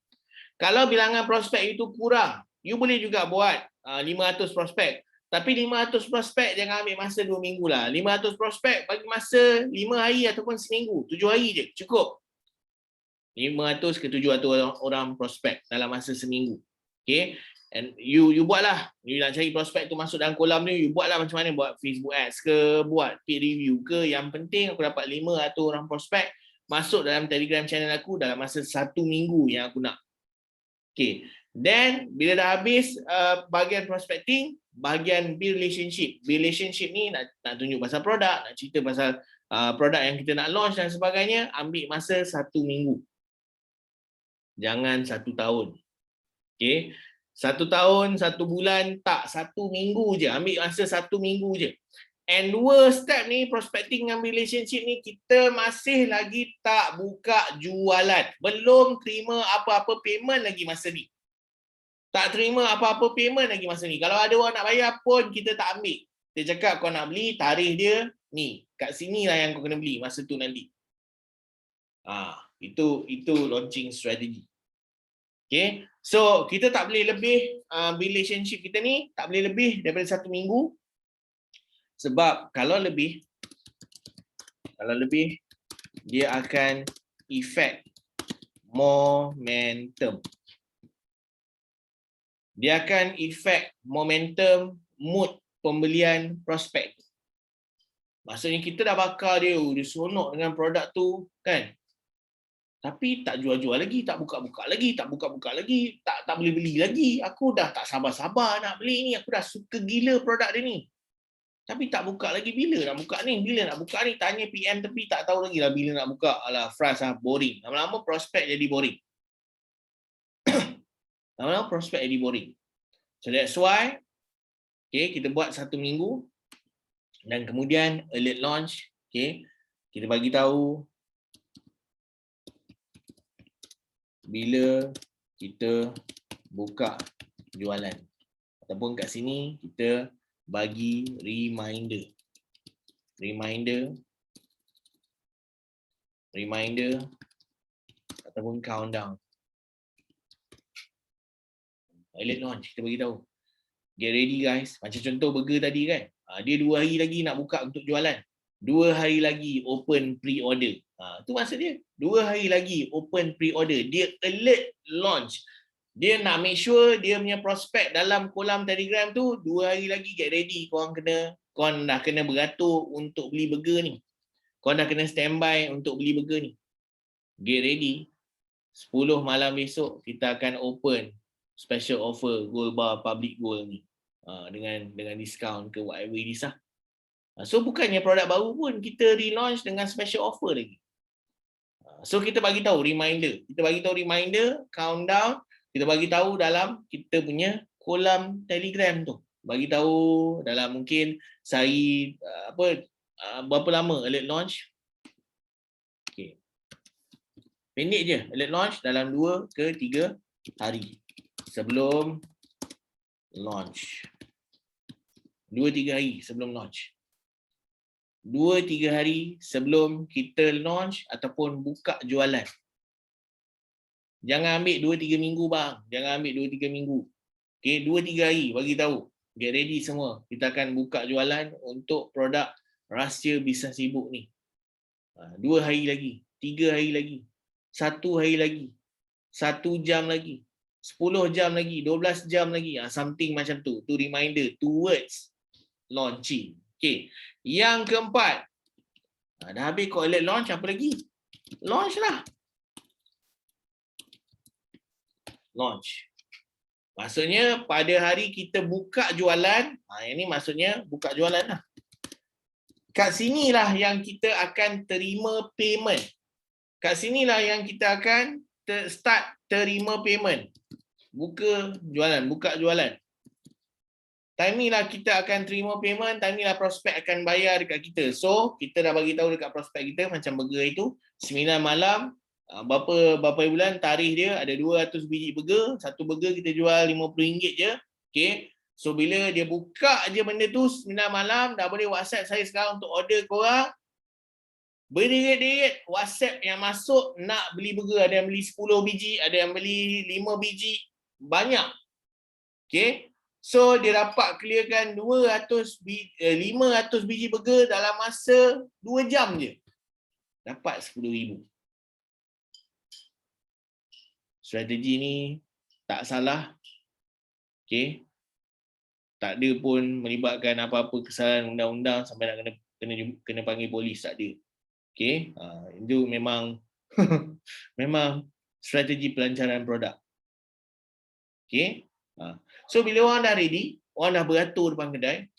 Kalau bilangan prospek itu kurang, you boleh juga buat 500 prospek. Tapi 500 prospek jangan ambil masa 2 minggu lah. 500 prospek bagi masa 5 hari ataupun seminggu. 7 hari je, cukup. 500 ke 700 orang prospek dalam masa seminggu. Okay. And you buatlah. You nak cari prospek tu masuk dalam kolam ni, you buatlah macam mana. Buat Facebook ads ke, buat paid review ke. Yang penting aku dapat 5 atau orang prospek masuk dalam Telegram channel aku dalam masa 1 minggu yang aku nak. Okay. Then bila dah habis bahagian prospecting, bahagian build relationship. Build relationship ni nak tunjuk pasal produk, nak cerita pasal produk yang kita nak launch dan sebagainya, ambil masa 1 minggu. Jangan 1 tahun. Okay. 1 tahun, 1 bulan, tak. 1 minggu je. Ambil masa 1 minggu je. And 2 step ni, prospecting dengan relationship ni, kita masih lagi tak buka jualan. Belum terima apa-apa payment lagi masa ni. Tak terima apa-apa payment lagi masa ni. Kalau ada orang nak bayar pun, kita tak ambil. Dia cakap kau nak beli, tarikh dia ni. Kat sini lah yang kau kena beli masa tu nanti. Itu launching strategy. Okay. So, kita tak boleh lebih relationship kita ni, tak boleh lebih daripada 1 minggu. Sebab kalau lebih, dia akan effect momentum. Dia akan effect momentum mood pembelian prospek. Maksudnya kita dah bakar dia seronok dengan produk tu kan. Tapi tak jual-jual lagi, tak buka-buka lagi, tak boleh beli lagi. Aku dah tak sabar-sabar nak beli ni, aku dah suka gila produk dia ni. Tapi tak buka lagi, bila nak buka ni? Bila nak buka ni? Tanya PM tepi tak tahu lagi lah bila nak buka. Alah, frust boring. Lama-lama prospek jadi boring. Lama-lama prospek jadi boring. So that's why kita buat 1 minggu dan kemudian alert launch. Kita bagi tahu bila kita buka jualan. Ataupun kat sini kita bagi reminder ataupun countdown. Alert launch, kita bagi tahu. Get ready guys. Macam contoh burger tadi kan. Dia 2 hari lagi nak buka untuk jualan. 2 hari lagi open pre-order. Tu maksud dia. 2 hari lagi open pre-order. Dia alert launch. Dia nak make sure dia punya prospek dalam kolam Telegram tu 2 hari lagi get ready. Korang dah kena beratur untuk beli burger ni. Korang dah kena standby untuk beli burger ni. Get ready. 10 malam besok kita akan open special offer Gold Bar Public Gold ni dengan diskaun ke whatever it is lah. So bukannya produk baru pun, kita relaunch dengan special offer lagi. So kita bagi tahu reminder, countdown, kita bagi tahu dalam kita punya kolam Telegram tu. Bagi tahu dalam mungkin sehari berapa lama alert launch. Okay. Pendek je alert launch dalam 2 ke 3 hari sebelum launch. 2-3 hari sebelum launch. 2-3 hari sebelum kita launch ataupun buka jualan. Jangan ambil 2-3 minggu bang. Jangan ambil 2-3 minggu. Okay, 2-3 hari bagi tahu. Get ready semua. Kita akan buka jualan untuk produk rahsia bisnes sibuk ni. 2 hari lagi, 3 hari lagi, 1 hari lagi, 1 jam lagi, 10 jam lagi, 12 jam lagi. Something macam tu. Tu reminder towards launching. Okay. Yang keempat. Dah habis kau alert launch, apa lagi? Launch lah. Launch. Maksudnya pada hari kita buka jualan, yang ni maksudnya buka jualan lah. Kat sinilah yang kita akan terima payment. Kat sinilah yang kita akan start terima payment. Buka jualan. Time ni lah kita akan terima payment, time ni lah prospek akan bayar dekat kita. So, kita dah bagi tahu dekat prospek kita macam burger itu 9 malam, berapa bulan tarikh dia ada 200 biji burger, satu burger kita jual RM50 je. Okay. So bila dia buka je benda tu 9 malam, dah boleh WhatsApp saya sekarang untuk order korang. Berderet-deret WhatsApp yang masuk nak beli burger, ada yang beli 10 biji, ada yang beli 5 biji, banyak. Okay. So dia dapat clearkan 500 biji burger dalam masa 2 jam je. Dapat RM10,000. Strategi ni tak salah. Okay. Tak ada pun melibatkan apa-apa kesalahan undang-undang sampai nak kena panggil polis, tak ada. Okay. Itu memang memang strategi pelancaran produk. Okay. So bila orang dah ready, orang dah beratur depan kedai,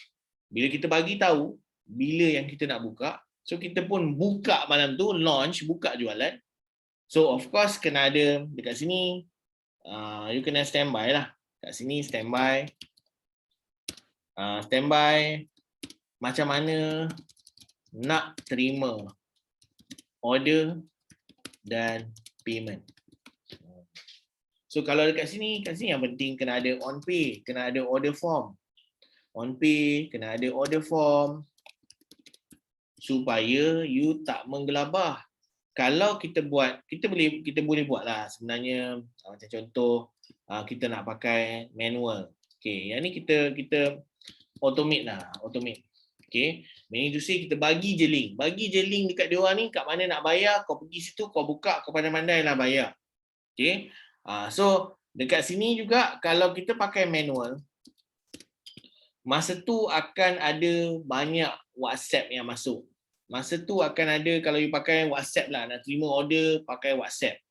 bila kita bagi tahu bila yang kita nak buka, so kita pun buka malam tu, launch, buka jualan. So of course kena ada dekat sini, you kena standby lah. Kat sini standby. Standby macam mana nak terima order dan payment. So kalau dekat sini, kat sini yang penting kena ada on pay, kena ada order form. On pay, kena ada order form supaya you tak menggelabah. Kalau kita buat, kita boleh buat lah sebenarnya, macam contoh kita nak pakai manual. Okay, yang ni kita automate lah, automate. Okay, meaning to say kita bagi je link. Bagi je link dekat dia orang ni, kat mana nak bayar, kau pergi situ, kau buka, kau pandai-pandai lah bayar. Okay, so dekat sini juga kalau kita pakai manual, masa tu akan ada banyak WhatsApp yang masuk. Masa tu akan ada, kalau you pakai WhatsApp lah, nak terima order pakai WhatsApp.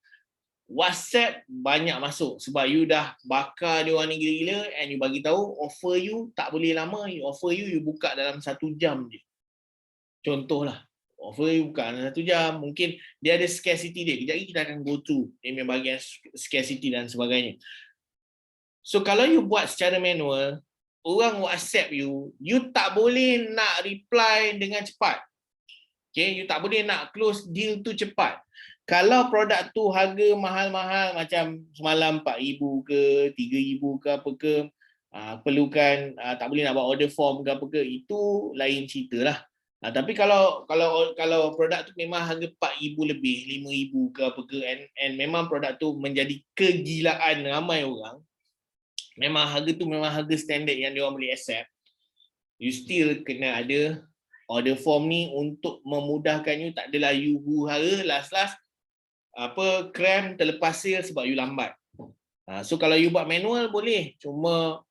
WhatsApp banyak masuk sebab you dah bakar dia orang ni gila-gila and you bagi tahu offer you tak boleh lama, you offer you buka dalam 1 jam je. Contohlah, offer you buka dalam 1 jam, mungkin dia ada scarcity dia. Kejap lagi kita akan go through dia punya bahagian scarcity dan sebagainya. So kalau you buat secara manual, orang WhatsApp you tak boleh nak reply dengan cepat. Okay, you tak boleh nak close deal tu cepat. Kalau produk tu harga mahal-mahal macam semalam 4,000 ke 3,000 ke apa ke, perlukan tak boleh nak buat order form ke apa ke, itu lain cerita lah. Tapi kalau produk tu memang harga 4,000 lebih, 5,000 ke apa ke, and memang produk tu menjadi kegilaan ramai orang, memang harga tu memang harga standard yang dia orang boleh accept, you still kena ada order form ni untuk memudahkan you. Tak adalah you huru-hara last-last cram terlepas sale sebab you lambat. So kalau you buat manual boleh, cuma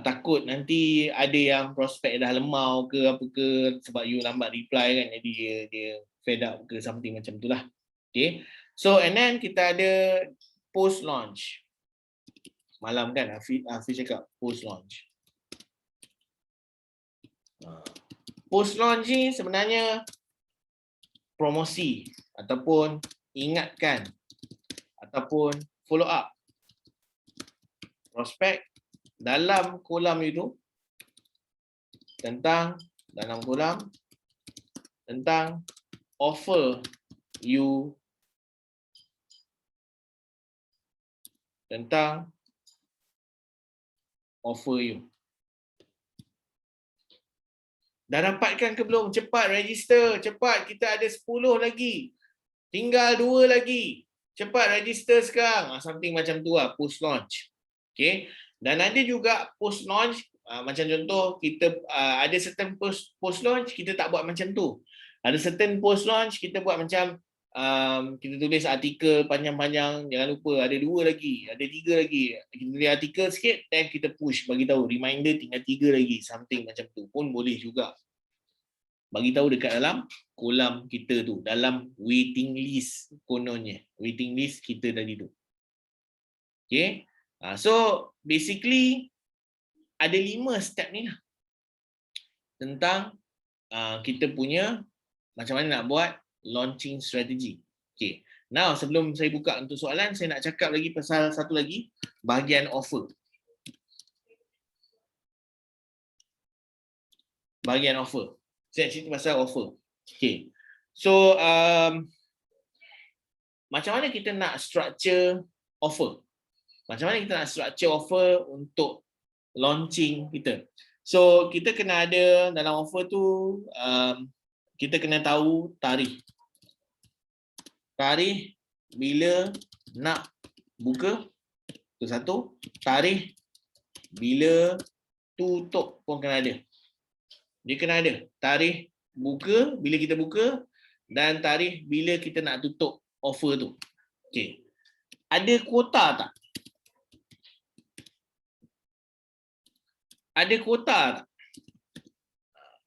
takut nanti ada yang prospek dah lemau ke apa ke sebab you lambat reply kan, jadi dia fed up ke something macam tu lah. Okay, so and then kita ada post launch. Malam kan Hafiz cakap post launch. Post launch ni sebenarnya promosi ataupun ingatkan ataupun follow up prospek dalam kolam itu tentang offer you, Dah dapatkan ke belum? Cepat register, cepat, kita ada 10 lagi. Tinggal 2 lagi. Cepat register sekarang. Something macam tu lah, post launch. Okay. Dan ada juga post launch, macam contoh kita ada certain post launch kita tak buat macam tu. Ada certain post launch kita buat macam kita tulis artikel panjang-panjang, jangan lupa ada 2 lagi, ada 3 lagi. Kita tulis artikel sikit dan kita push bagi tahu reminder tinggal 3 lagi, something macam tu pun boleh juga. Bagi tahu dekat dalam kolam kita tu, dalam waiting list kononnya, waiting list kita tadi tu. Okay, so basically ada 5 step ni lah tentang kita punya macam mana nak buat launching strategy. Okay, now sebelum saya buka untuk soalan, saya nak cakap lagi pasal satu lagi, bahagian offer. Bahagian offer. Saya nak cerita pasal offer. Okay, so macam mana kita nak structure offer? Macam mana kita nak structure offer untuk launching kita? So kita kena ada dalam offer tu, kita kena tahu tarikh. Tarikh bila nak buka, itu satu. Tarikh bila tutup pun kena ada. Dia kena ada tarikh buka, bila kita buka, dan tarikh bila kita nak tutup offer tu. Okay. Ada kuota tak? Ada kuota tak?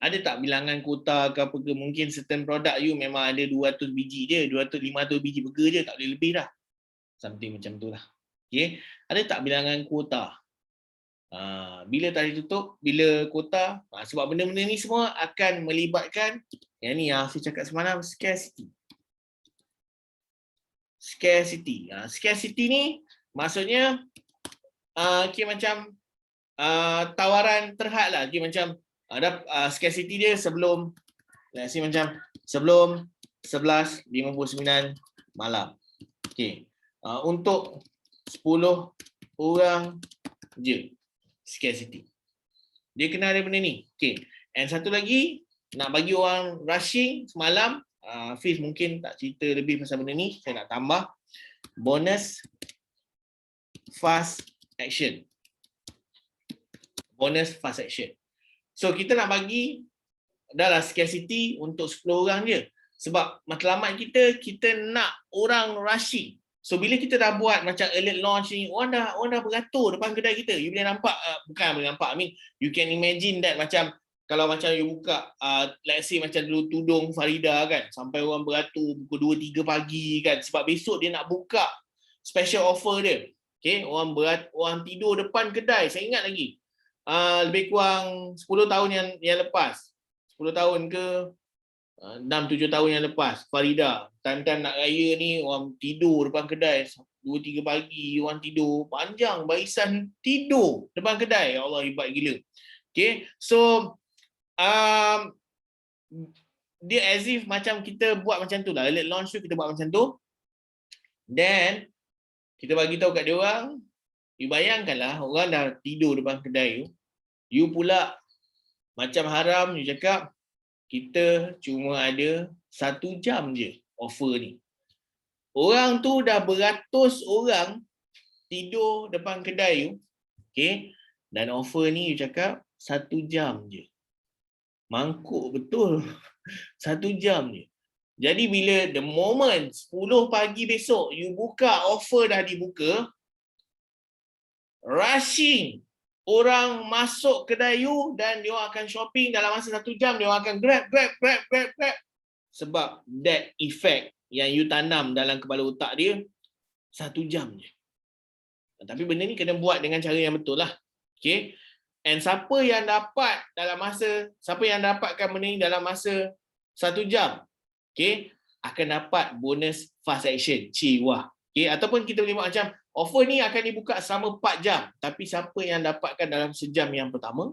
Ada tak bilangan kuota ke apa ke? Mungkin certain produk you memang ada 200 biji je, 500 biji burger je, tak boleh lebih dah. Something macam tu lah. Okey, ada tak bilangan kuota? Bila tadi tutup, bila kuota, sebab benda-benda ni semua akan melibatkan yang ni yang saya cakap semalam, scarcity. Scarcity ni maksudnya macam tawaran terhad lah. Macam scarcity dia sebelum, let's say macam sebelum 11:59 malam. Okay. Untuk 10 orang je scarcity. Dia kena ada benda ni. Okay. And satu lagi, nak bagi orang rushing semalam, Fiz mungkin tak cerita lebih pasal benda ni, saya nak tambah bonus fast action. Bonus fast action. So kita nak bagi adalah scarcity untuk 10 orang je. Sebab matlamat kita nak orang rushing. So bila kita dah buat macam alert launch ni, orang dah beratur depan kedai kita. You boleh nampak, bukan boleh nampak, I mean you can imagine that macam kalau macam you buka let's say macam dulu tudung Farida kan, sampai orang beratur pukul 2-3 pagi kan, sebab besok dia nak buka special offer dia. Okay, orang tidur depan kedai. Saya ingat lagi lebih kurang 10 tahun yang lepas, 10 tahun ke 6-7 tahun yang lepas, Farida time-time nak raya ni orang tidur depan kedai 2-3 pagi, orang tidur panjang, barisan tidur depan kedai. Ya Allah, hebat gila. Okay, so dia as if macam kita buat macam tu lah, alert launch tu kita buat macam tu, then kita bagi tahu kat dia orang. You bayangkanlah orang dah tidur depan kedai tu, you pula macam haram, you cakap kita cuma ada 1 jam je offer ni. Orang tu dah beratus orang tidur depan kedai tu, okay? Dan offer ni you cakap 1 jam je. Mangkuk betul. 1 jam je. Jadi bila the moment 10 pagi besok you buka, offer dah dibuka, rushing orang masuk kedai you dan dia akan shopping dalam masa 1 jam, dia akan grab. Sebab that effect yang you tanam dalam kepala otak dia 1 jam je. Tapi benda ni kena buat dengan cara yang betul lah. Okay. And siapa yang dapatkan benda ni dalam masa 1 jam, okay, akan dapat bonus fast action. Wah. Okay. Ataupun kita boleh buat macam offer ni akan dibuka selama 4 jam. Tapi siapa yang dapatkan dalam sejam yang pertama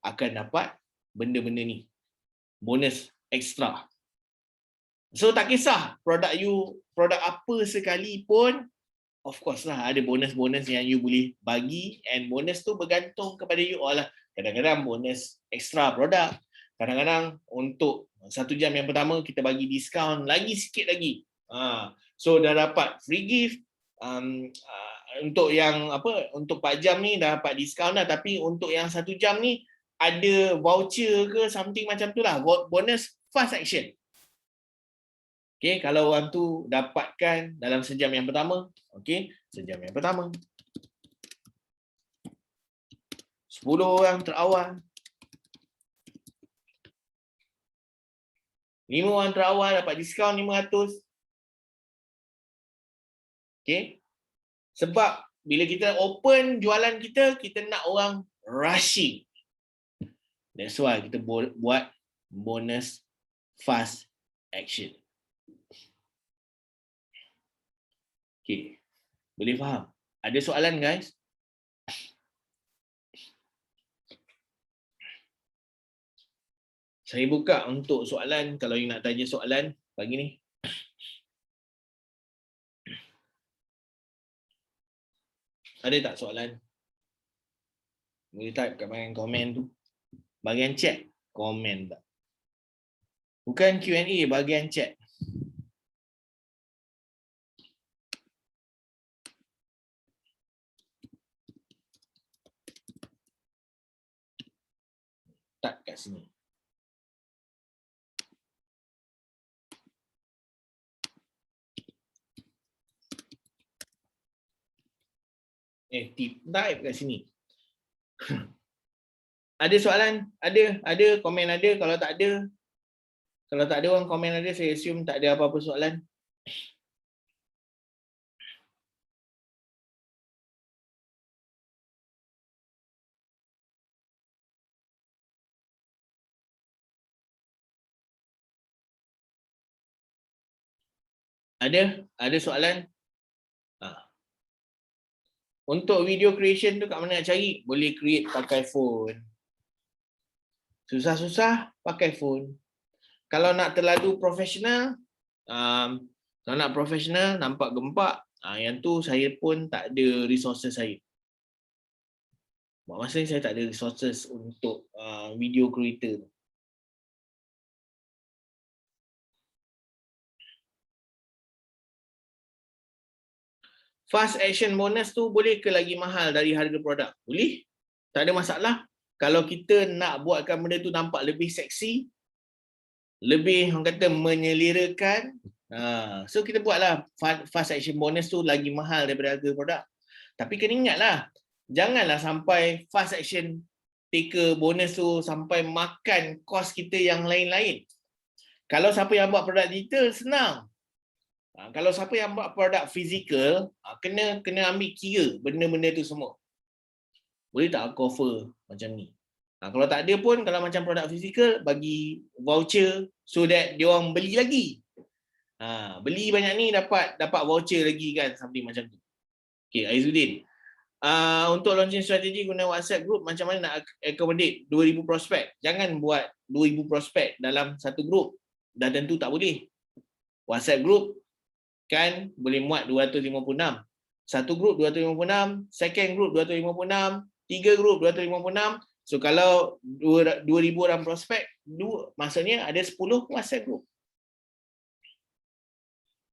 akan dapat benda-benda ni. Bonus ekstra. So tak kisah produk apa sekalipun, of course lah ada bonus-bonus yang you boleh bagi, and bonus tu bergantung kepada you all lah. Kadang-kadang bonus ekstra produk. Kadang-kadang untuk 1 jam yang pertama kita bagi diskaun lagi sikit lagi. So dah dapat free gift. Untuk yang untuk 4 jam ni dah dapat diskaun dah, tapi untuk yang 1 jam ni ada voucher ke something macam tu lah, bonus fast action. Okay, kalau orang tu dapatkan dalam sejam yang pertama, okay, sejam yang pertama 10 orang terawal, 5 orang terawal dapat diskaun 500. Okay. Sebab bila kita open jualan kita nak orang rushing. That's why kita buat bonus fast action. Okay. Boleh faham? Ada soalan guys? Saya buka untuk soalan. Kalau you nak tanya soalan pagi ni. Ada tak soalan? Boleh type kat bahagian komen tu. Bahagian chat, komen tak? Bukan Q&A, bahagian chat. Tak kat sini. Type kat sini. Ada soalan? Ada, komen ada. Kalau tak ada orang komen ada, saya assume tak ada apa-apa soalan. Ada soalan? Untuk video creation tu kat mana nak cari? Boleh create pakai phone. Susah-susah pakai phone. Kalau nak terlalu profesional, kalau nak profesional nampak gempak, yang tu saya pun tak ada resources saya. Maksudnya saya tak ada resources untuk video creator. Fast action bonus tu boleh ke lagi mahal dari harga produk? Boleh. Tak ada masalah. Kalau kita nak buatkan benda tu nampak lebih seksi, lebih orang kata menyelerakan, so kita buatlah fast action bonus tu lagi mahal daripada harga produk. Tapi kena ingatlah, janganlah sampai fast action taker bonus tu sampai makan kos kita yang lain-lain. Kalau siapa yang buat produk digital, senang. Kalau siapa yang buat produk fizikal, kena ambil kira benda-benda tu semua. Boleh tak aku offer macam ni? Kalau tak ada pun, kalau macam produk fizikal, bagi voucher so that dia orang beli lagi. Beli banyak ni dapat voucher lagi kan, something macam tu. Okay, Aizuddin. Untuk launching strategi guna WhatsApp group, macam mana nak accommodate 2,000 prospek? Jangan buat 2,000 prospek dalam satu group. Dah tentu tak boleh. WhatsApp group kan boleh muat 256. Satu group 256, second group 256, tiga group 256. So kalau 2,000 orang prospek, maksudnya ada 10 WhatsApp group.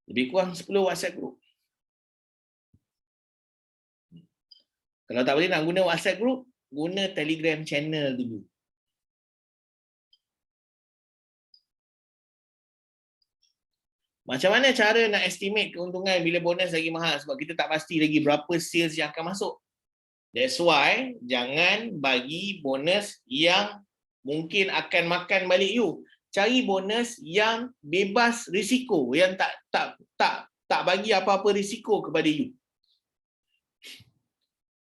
Lebih kurang 10 WhatsApp group. Kalau tak boleh nak guna WhatsApp group, guna Telegram channel dulu. Macam mana cara nak estimate keuntungan bila bonus lagi mahal? Sebab kita tak pasti lagi berapa sales yang akan masuk. That's why jangan bagi bonus yang mungkin akan makan balik you. Cari bonus yang bebas risiko, yang tak bagi apa-apa risiko kepada you.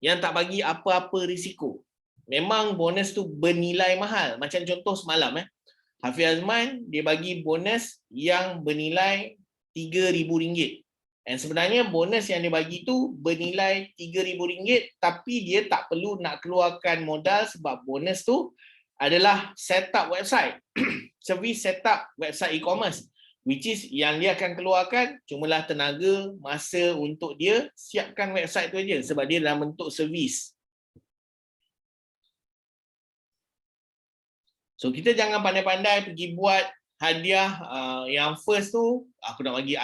Yang tak bagi apa-apa risiko. Memang bonus tu bernilai mahal. Macam contoh semalam Hafiz Azman dia bagi bonus yang bernilai RM3,000. Dan sebenarnya bonus yang dia bagi tu bernilai RM3,000, tapi dia tak perlu nak keluarkan modal sebab bonus tu adalah setup website. Servis setup website e-commerce, which is yang dia akan keluarkan cumalah tenaga, masa untuk dia siapkan website tu aja sebab dia dalam bentuk servis. So kita jangan pandai-pandai pergi buat hadiah yang first tu aku nak bagi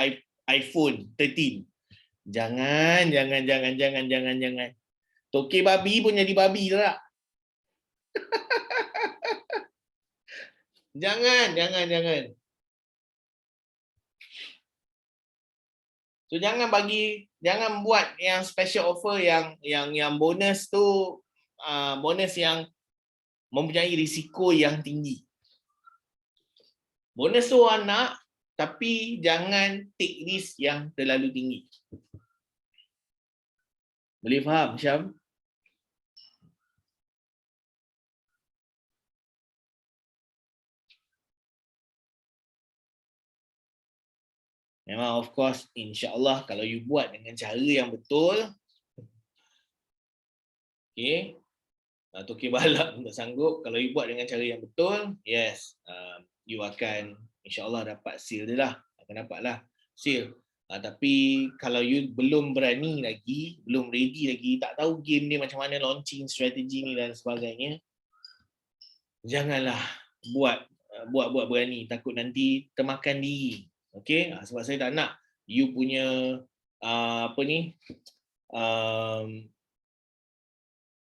iPhone 13. Jangan. Tokek babi pun jadi babi tak? Jangan. So jangan buat yang special offer yang bonus tu bonus yang mempunyai risiko yang tinggi. Bonus tu orang nak, tapi jangan take risk yang terlalu tinggi. Boleh faham, Syam? Memang of course, insya-Allah kalau you buat dengan cara yang betul, okay, Tokek balak tak sanggup. Kalau you buat dengan cara yang betul, yes, you akan insya-Allah dapat seal dia lah. Akan dapatlah seal. Tapi kalau you belum berani lagi, belum ready lagi, tak tahu game dia macam mana, launching strategi ni dan sebagainya, janganlah buat berani, takut nanti termakan diri. Okey, sebab saya tak nak you punya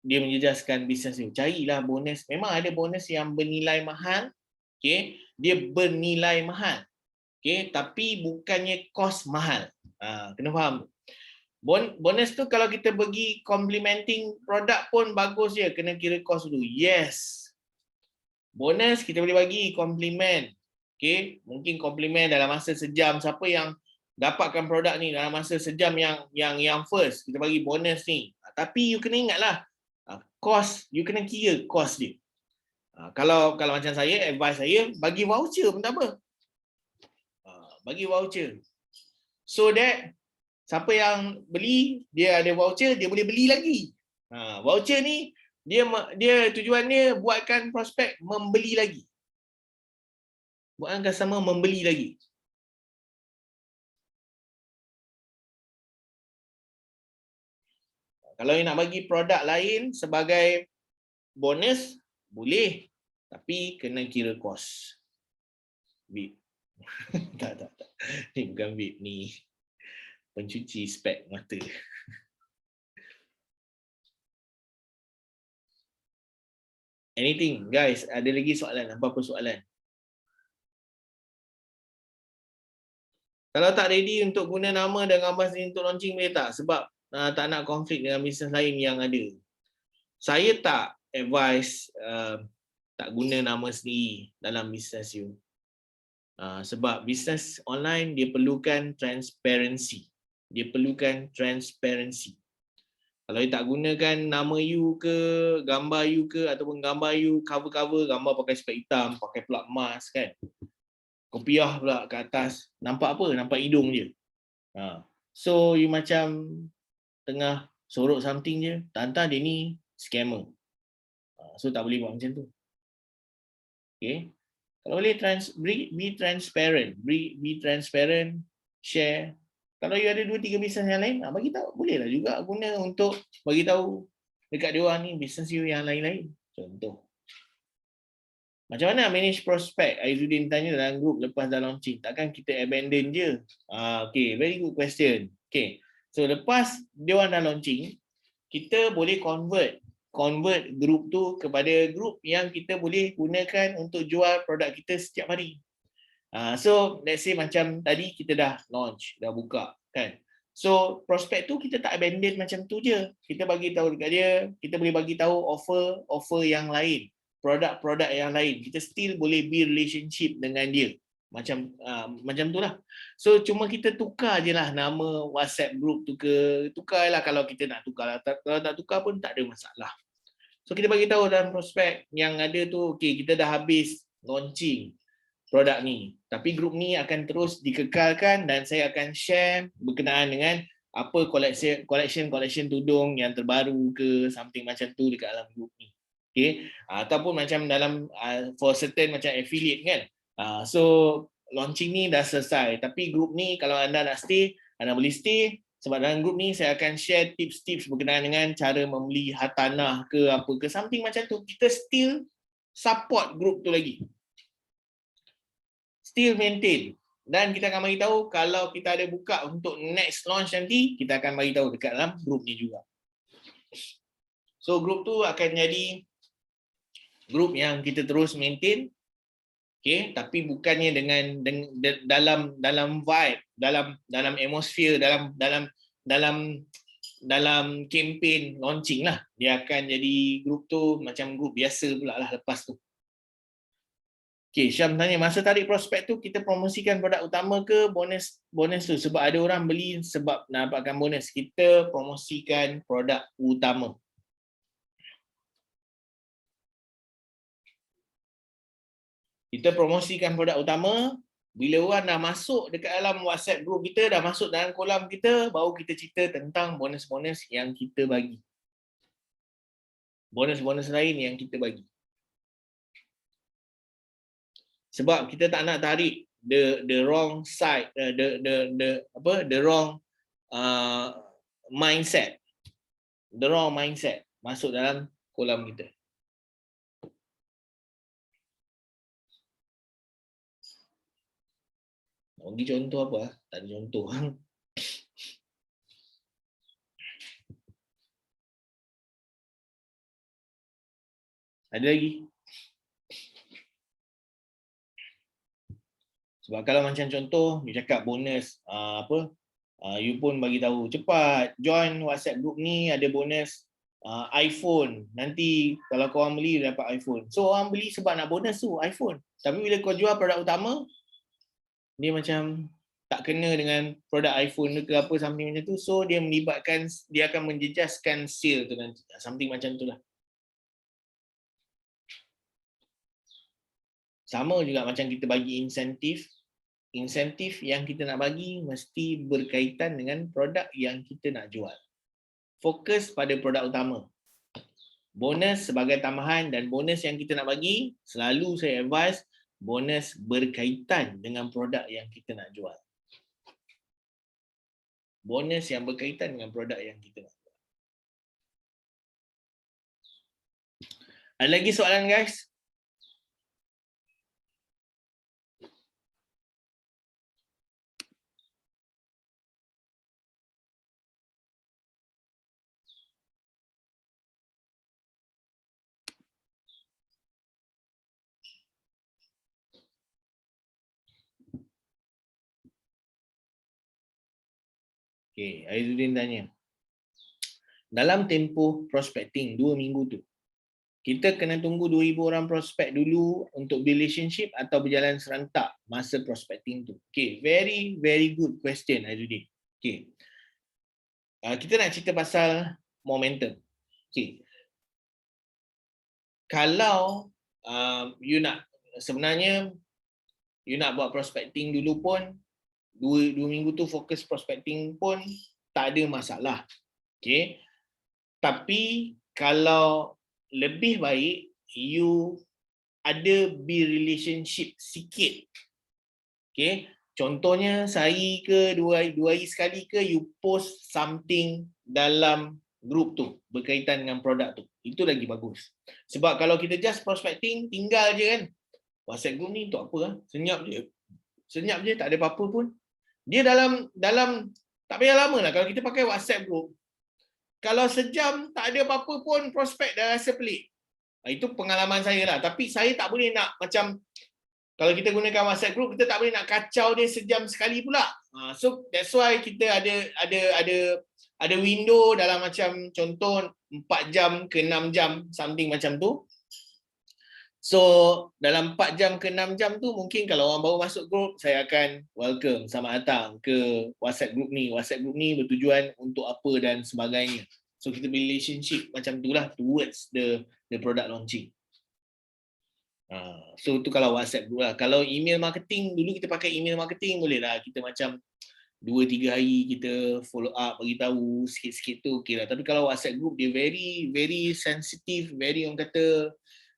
dia menjejaskan bisnes you. Carilah bonus. Memang ada bonus yang bernilai mahal. Okay. Dia bernilai mahal. Okay. Tapi bukannya kos mahal. Kena faham. Bonus tu kalau kita bagi complementing produk pun bagus je. Kena kira kos dulu. Yes. Bonus kita boleh bagi complement. Okay. Mungkin complement dalam masa sejam. Siapa yang dapatkan produk ni dalam masa sejam yang first, kita bagi bonus ni. Tapi you kena ingatlah, kos, you kena kira kos dia. Kalau macam saya, advice saya, bagi voucher pun tak apa. Bagi voucher. So that siapa yang beli, dia ada voucher, dia boleh beli lagi. Voucher ni dia tujuannya buatkan prospek membeli lagi. Buatkan customer membeli lagi. Kalau nak bagi produk lain sebagai bonus, boleh. Tapi kena kira kos. Vape. tak. Ni bukan vape, ni pencuci spek mata. Anything, guys? Ada lagi soalan? Apa-apa soalan? Kalau tak ready untuk guna nama dan gambar sendiri untuk launching, boleh tak? Sebab tak nak konflik dengan bisnes lain yang ada. Saya tak advise tak guna nama sendiri dalam bisnes you. Sebab bisnes online dia perlukan transparency. Dia perlukan transparency. Kalau you tak gunakan nama you ke, gambar you ke, ataupun gambar you cover-cover, gambar pakai spek hitam, pakai plug mask kan. Kopiah pula ke atas. Nampak apa? Nampak hidung je. So you macam tengah sorok something je, tak dia ni scammer. So tak boleh buat macam tu. Okay. Kalau boleh be transparent, be transparent, share. Kalau you ada 2-3 bisnes yang lain, bagi tahu, bolehlah juga guna untuk bagi tahu dekat dia orang ni bisnes you yang lain-lain. Contoh. Macam mana manage prospek? Aizuddin tanya dalam grup lepas dah launching. Takkan kita abandon je? Okay, very good question. Okay. So lepas dia orang dah launching, kita boleh convert grup tu kepada grup yang kita boleh gunakan untuk jual produk kita setiap hari. So let's say macam tadi kita dah launch, dah buka kan. So prospek tu kita tak abandon macam tu je. Kita bagi tahu dekat dia, kita boleh bagi tahu offer yang lain, produk-produk yang lain. Kita still boleh build relationship dengan dia. Macam tu lah. So cuma kita tukar je lah nama WhatsApp group tu ke, tukarlah kalau kita nak tukar lah. Kalau tak tukar pun tak ada masalah. So kita bagi tahu dalam prospek yang ada tu, okay, kita dah habis launching produk ni. Tapi grup ni akan terus dikekalkan dan saya akan share berkenaan dengan apa collection tudung yang terbaru ke, something macam tu dekat dalam grup ni. Okay. Ataupun macam dalam for certain macam affiliate kan. So launching ni dah selesai. Tapi grup ni kalau anda nak stay, anda boleh stay. Sebab dalam grup ni saya akan share tips-tips berkenaan dengan cara membeli hartanah ke apa ke, something macam tu. Kita still support grup tu lagi. Still maintain. Dan kita akan bagi tahu kalau kita ada buka untuk next launch nanti, kita akan bagi tahu dekat dalam grup ni juga. So grup tu akan jadi grup yang kita terus maintain. Okay, tapi bukannya dengan dalam vibe, dalam atmosphere, dalam campaign launching lah. Dia akan jadi grup tu macam grup biasa pula lah lepas tu. Okay, Syam tanya, masa tarik prospek tu kita promosikan produk utama ke bonus tu? Sebab ada orang beli sebab nak dapatkan bonus. Kita promosikan produk utama. Kita promosikan produk utama, bila orang dah masuk dekat dalam WhatsApp group kita, dah masuk dalam kolam kita, baru kita cerita tentang bonus-bonus yang kita bagi. Bonus-bonus lain yang kita bagi. Sebab kita tak nak tarik the wrong side, the wrong mindset. The wrong mindset masuk dalam kolam kita. Bagi contoh apa? Tak ada contoh. Ada lagi? Sebab kalau macam contoh, you cakap bonus, you pun bagi tahu cepat, join WhatsApp group ni ada bonus iPhone. Nanti kalau korang beli, dapat iPhone. So orang beli sebab nak bonus tu, iPhone. Tapi bila kau jual produk utama, dia macam tak kena dengan produk iPhone ke apa, something macam tu. So dia melibatkan, dia akan menjejaskan sale tu nanti. Something macam tu lah. Sama juga macam kita bagi insentif. insentif yang kita nak bagi mesti berkaitan dengan produk yang kita nak jual. Fokus pada produk utama. Bonus sebagai tambahan dan bonus yang kita nak bagi, selalu saya advise bonus berkaitan dengan produk yang kita nak jual. Bonus yang berkaitan dengan produk yang kita nak jual. Ada lagi soalan guys? Okay, Aizuddin tanya. Dalam tempoh prospecting 2 minggu tu, kita kena tunggu 2,000 orang prospek dulu untuk relationship atau berjalan serentak masa prospecting tu? Okay, very very good question Aizuddin. Okay. Kita nak cerita pasal momentum. Okay. Kalau you nak sebenarnya you nak buat prospecting dulu pun 2 minggu tu fokus prospecting pun tak ada masalah. Okay. Tapi kalau lebih baik you ada build relationship sikit. Okay. Contohnya sehari ke 2 hari sekali ke you post something dalam group tu berkaitan dengan produk tu. Itu lagi bagus. Sebab kalau kita just prospecting tinggal je kan. WhatsApp group ni untuk apa? Senyap je. Senyap je tak ada apa-apa pun. Dia dalam tak payah lama lah kalau kita pakai WhatsApp group. Kalau sejam tak ada apa-apa pun prospek dah rasa pelik. Itu pengalaman saya lah. Tapi saya tak boleh nak macam kalau kita gunakan WhatsApp group kita tak boleh nak kacau dia sejam sekali pula. So that's why kita ada window dalam macam contoh 4 jam ke 6 jam something macam tu. So dalam 4 jam ke 6 jam tu mungkin kalau orang baru masuk group saya akan welcome, selamat datang ke WhatsApp group ni. WhatsApp group ni bertujuan untuk apa dan sebagainya. So kita relationship macam tu lah towards the product launching. So tu kalau WhatsApp group lah. Kalau email marketing dulu kita pakai email marketing boleh lah kita macam 2-3 hari kita follow up bagi tahu sikit-sikit tu okey lah. Tapi kalau WhatsApp group dia very very sensitive, very orang kata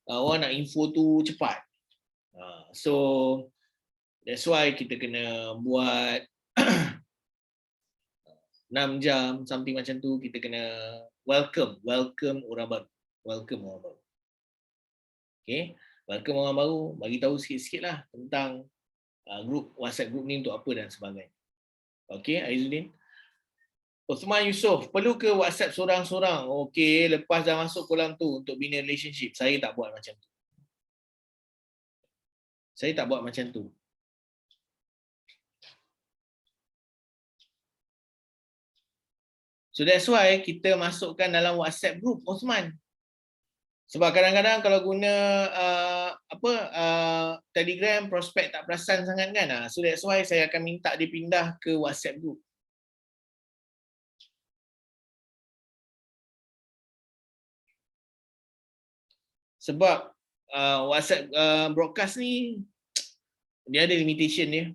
orang nak info tu cepat. So that's why kita kena buat 6 jam something macam tu, kita kena welcome orang baru. Okay, welcome orang baru, bagi tahu sikit-sikit lah tentang group WhatsApp group ni untuk apa dan sebagainya. Okay, Aizuddin. Osman Yusof, perlu ke WhatsApp sorang-sorang? Okey, lepas dah masuk kolam tu untuk bina relationship, saya tak buat macam tu. Saya tak buat macam tu. So that's why kita masukkan dalam WhatsApp group Osman. Sebab kadang-kadang kalau guna Telegram prospek tak perasan sangat kan. So that's why saya akan minta dia pindah ke WhatsApp group. Sebab WhatsApp broadcast ni dia ada limitation dia.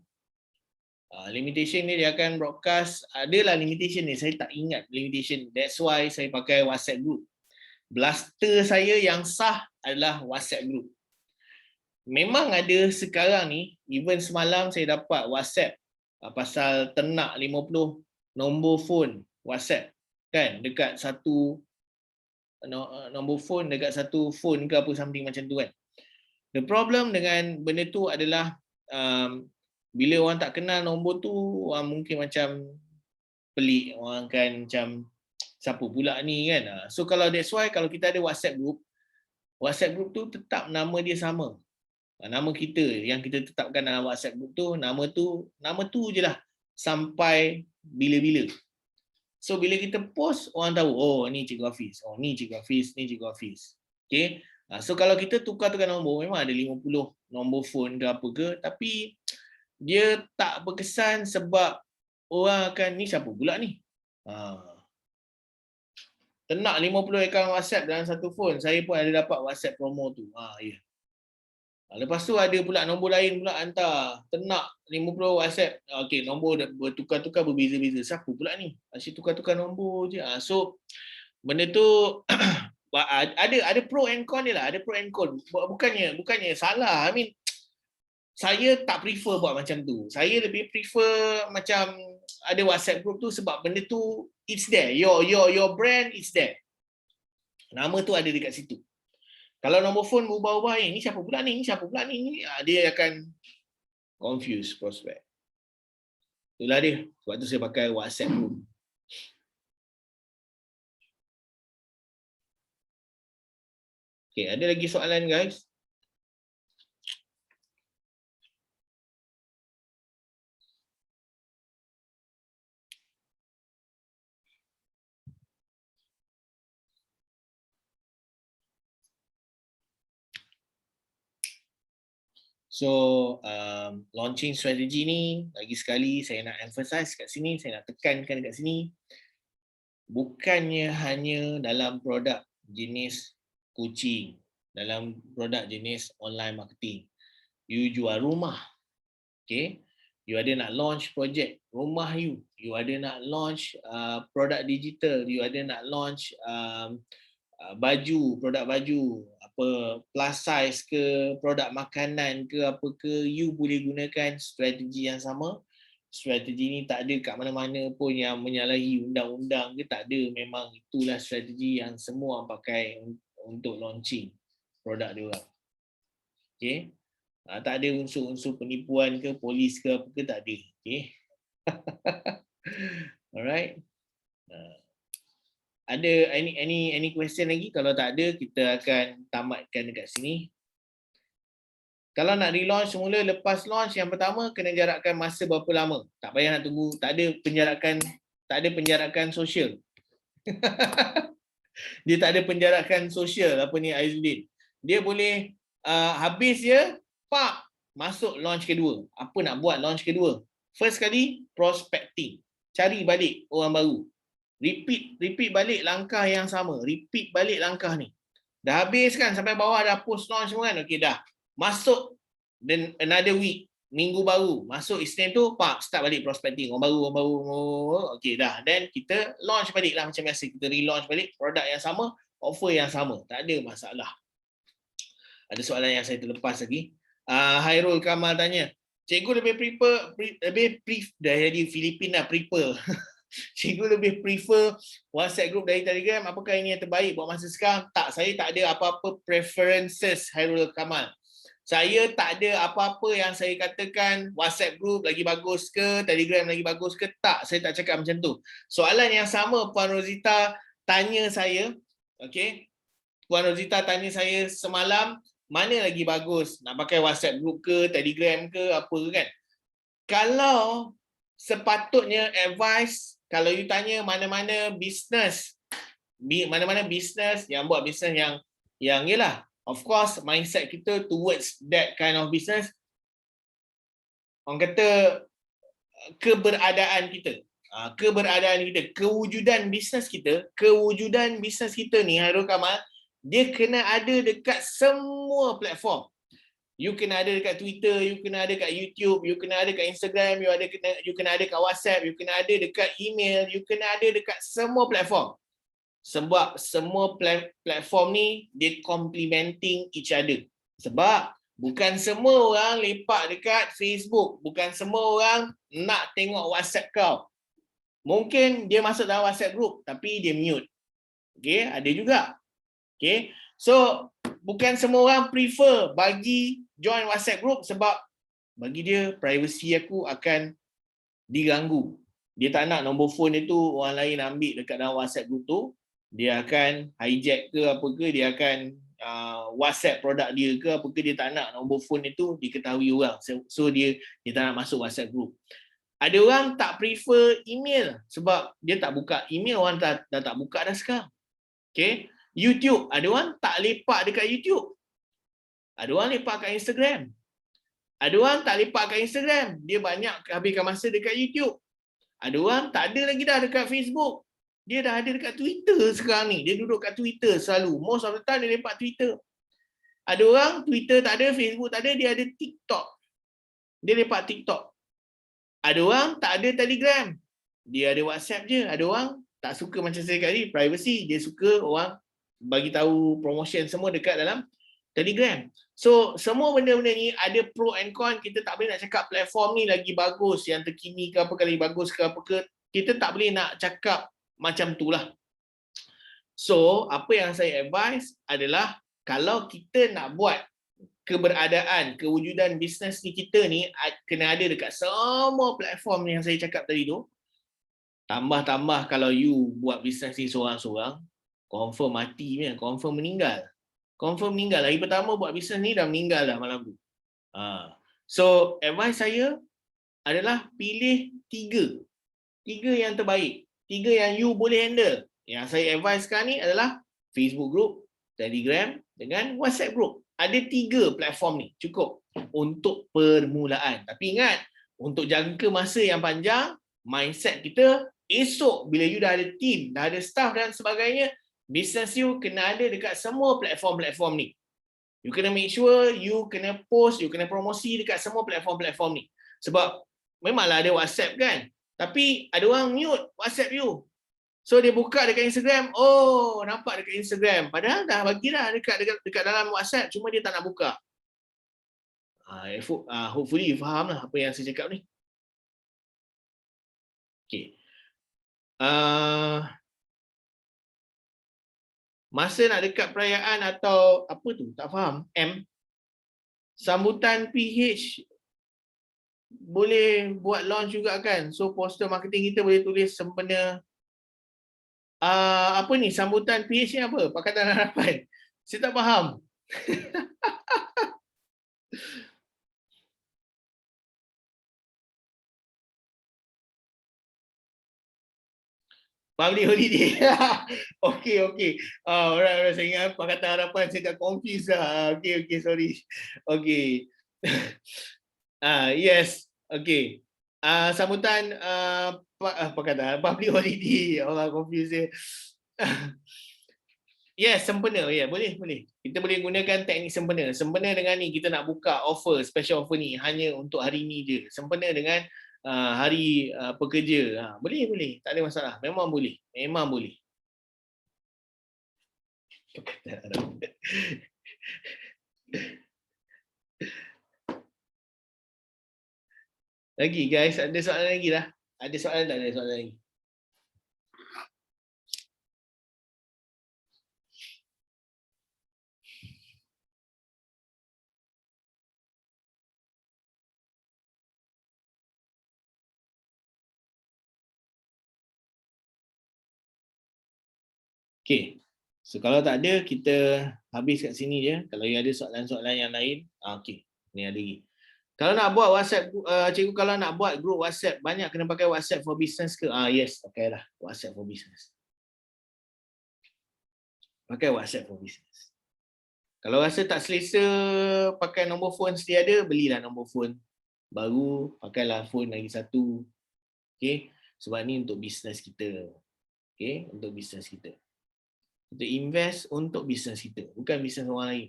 Limitation ni dia akan broadcast, adalah limitation ni, saya tak ingat limitation. That's why saya pakai WhatsApp group. Blaster saya yang sah adalah WhatsApp group. Memang ada sekarang ni, even semalam saya dapat WhatsApp pasal ternak 50 nombor phone WhatsApp kan dekat satu nombor phone dekat satu phone ke apa something macam tu kan. The problem dengan benda tu adalah bila orang tak kenal nombor tu, orang mungkin macam pelik, orang kan macam siapa pula ni kan. So kalau that's why kalau kita ada WhatsApp group tu tetap nama dia sama. Nama kita yang kita tetapkan dalam WhatsApp group tu, nama tu je lah sampai bila-bila. So bila kita post, orang tahu, oh ni Cikgu Hafiz, oh ni Cikgu Hafiz, ni Cikgu Hafiz. Okay. So kalau kita tukar-tukar nombor, memang ada 50 nombor phone ke apa ke, tapi dia tak berkesan sebab orang akan, ni siapa pula ni? Ternak 50 akaun WhatsApp dalam satu phone. Saya pun ada dapat WhatsApp promo tu. Ya. Lepas tu ada pula nombor lain pula hantar. Ternak 50 WhatsApp. Okey, nombor bertukar-tukar berbeza-beza. Siapa pula ni? Asyik tukar-tukar nombor je. So benda tu ada pro and con dia lah. Ada pro and con. Bukannya salah. I mean, saya tak prefer buat macam tu. Saya lebih prefer macam ada WhatsApp group tu sebab benda tu it's there. Your brand is there. Nama tu ada dekat situ. Kalau nombor phone berubah-ubah, ni siapa pula ni? Ni siapa pula ni? Dia akan confuse prospect. Itulah dia. Sebab tu saya pakai WhatsApp group. Okay, ada lagi soalan guys? So, launching strategi ni, lagi sekali saya nak emphasize kat sini, saya nak tekankan kat sini, bukannya hanya dalam produk jenis coaching, dalam produk jenis online marketing. You jual rumah, okay? You ada nak launch project rumah you ada nak launch produk digital, you ada nak launch baju, produk baju, apa plus size ke, produk makanan ke, apa ke, you boleh gunakan strategi yang sama. Strategi ni tak ada kat mana-mana pun yang menyalahi undang-undang ke, tak ada. Memang itulah strategi yang semua orang pakai untuk launching produk dia orang. Okay. Tak ada unsur-unsur penipuan ke, polis ke, apa ke, tak ada. Okay. Alright. Ada any question lagi? Kalau tak ada, kita akan tamatkan dekat sini. Kalau nak relaunch semula, lepas launch yang pertama kena jarakkan masa berapa lama? Tak payah nak tunggu, tak ada penjarakan sosial. Dia tak ada penjarakan sosial apa ni Aizuddin. Dia boleh habis je, pak, masuk launch kedua. Apa nak buat launch kedua? First kali prospecting. Cari balik orang baru. Repeat balik langkah yang sama. Repeat balik langkah ni. Dah habis kan sampai bawah dah post launch semua kan? Okey dah. Masuk then another week, minggu baru. Masuk Isnin tu, pak, start balik prospecting. Orang baru. Okey dah. Then kita launch balik lah macam biasa. Kita relaunch balik produk yang sama, offer yang sama. Tak ada masalah. Ada soalan yang saya terlepas lagi. Hairul Kamal tanya, cikgu lebih prefer dah jadi Filipin dah prefer. Cikgu lebih prefer WhatsApp group dari Telegram. Apakah ini yang terbaik buat masa sekarang? Tak, saya tak ada apa-apa preferences, Hairul Kamal. Saya tak ada apa-apa yang saya katakan WhatsApp group lagi bagus ke, Telegram lagi bagus ke. Tak, saya tak cakap macam tu. Soalan yang sama Puan Rosita tanya saya, okay? Puan Rosita tanya saya semalam, mana lagi bagus? Nak pakai WhatsApp group ke, Telegram ke, apa kan? Kalau sepatutnya advice, kalau you tanya mana-mana bisnes yang buat bisnes yang yalah, of course mindset kita towards that kind of business, orang kata keberadaan kita, kewujudan bisnes kita ni, Hairul Kamal, dia kena ada dekat semua platform. You kena ada dekat Twitter, you kena ada dekat YouTube, you kena ada dekat Instagram, you kena ada dekat WhatsApp, you kena ada dekat email, you kena ada dekat semua platform. Sebab semua platform ni dia complementing each other. Sebab bukan semua orang lepak dekat Facebook, bukan semua orang nak tengok WhatsApp kau. Mungkin dia masuk dalam WhatsApp group tapi dia mute. Okay, ada juga. Okay, so bukan semua orang prefer bagi join WhatsApp group sebab bagi dia privacy aku akan diganggu. Dia tak nak nombor phone dia tu orang lain ambil dekat dalam WhatsApp group tu. Dia akan hijack ke apa ke, dia akan WhatsApp produk dia ke apa ke, dia tak nak nombor phone itu diketahui orang. So dia tak nak masuk WhatsApp group. Ada orang tak prefer email sebab dia tak buka email, orang dah tak buka dah sekarang. Okay. YouTube, ada orang tak lepak dekat YouTube. Ada orang lepak kat Instagram. Ada orang tak lepak kat Instagram, dia banyak habiskan masa dekat YouTube. Ada orang tak ada lagi dah dekat Facebook. Dia dah ada dekat Twitter sekarang ni. Dia duduk kat Twitter selalu. Most of the time dia lepak Twitter. Ada orang Twitter tak ada, Facebook tak ada, dia ada TikTok. Dia lepak TikTok. Ada orang tak ada Telegram. Dia ada WhatsApp je. Ada orang tak suka macam saya tadi, privacy. Dia suka orang bagi tahu promotion semua dekat dalam Telegram. So, semua benda-benda ni ada pro and con. Kita tak boleh nak cakap platform ni lagi bagus, yang terkini ke apa kali bagus ke apa ke. Kita tak boleh nak cakap macam tu lah. So, apa yang saya advise adalah kalau kita nak buat keberadaan, kewujudan bisnes ni kita ni kena ada dekat semua platform yang saya cakap tadi tu. Tambah-tambah kalau you buat bisnes ni seorang-seorang, confirm mati punya, confirm meninggal. Confirm meninggal. Hari pertama buat bisnes ni dah meninggal dah malam tu. So, advice saya adalah pilih 3. 3 yang terbaik. 3 yang you boleh handle. Yang saya advise sekarang ni adalah Facebook group, Telegram dengan WhatsApp group. Ada 3 platform ni cukup untuk permulaan. Tapi ingat, untuk jangka masa yang panjang, mindset kita esok bila you dah ada team, dah ada staff dan sebagainya, business you kena ada dekat semua platform-platform ni. You kena make sure you kena post, you kena promosi dekat semua platform-platform ni. Sebab memanglah ada WhatsApp kan, tapi ada orang mute WhatsApp you. So dia buka dekat Instagram, oh nampak dekat Instagram. Padahal dah bagilah dekat dalam WhatsApp, cuma dia tak nak buka. Hopefully you faham lah apa yang saya cakap ni. Okay. Masa nak dekat perayaan atau apa tu, tak faham. Sambutan PH boleh buat launch juga kan. So poster marketing kita boleh tulis sempena apa ni, sambutan PH ni apa? Pakatan Harapan. Saya tak faham. Public holiday. Okey. Alright, saya ingat Pakatan Harapan, saya dah confused lah. Okey, sorry. Okey. Yes. Okey. Sambutan Pakatan Public holiday. Orang confused dia. Yes, sempena. Ya, boleh. Kita boleh gunakan teknik sempena. Sempena dengan ni kita nak buka offer, special offer ni hanya untuk hari ni je. Sempena dengan hari pekerja. Boleh. Tak ada masalah. Memang boleh. Lagi guys, ada soalan lagi lah. Ada soalan tak? Ada soalan lagi. Okay. So kalau tak ada, kita habis kat sini je. Kalau ada soalan-soalan yang lain, okay. Ni ada lagi. Kalau nak buat WhatsApp, cikgu kalau nak buat group WhatsApp, banyak kena pakai WhatsApp for business ke? Yes, pakailah WhatsApp for business. Pakai WhatsApp for business. Kalau rasa tak selesa pakai nombor phone sedia ada, belilah nombor phone baru, pakailah phone lagi satu. Okay? Sebab ni untuk business kita. Okay? Untuk business kita. Kita invest untuk business kita, bukan business orang lain.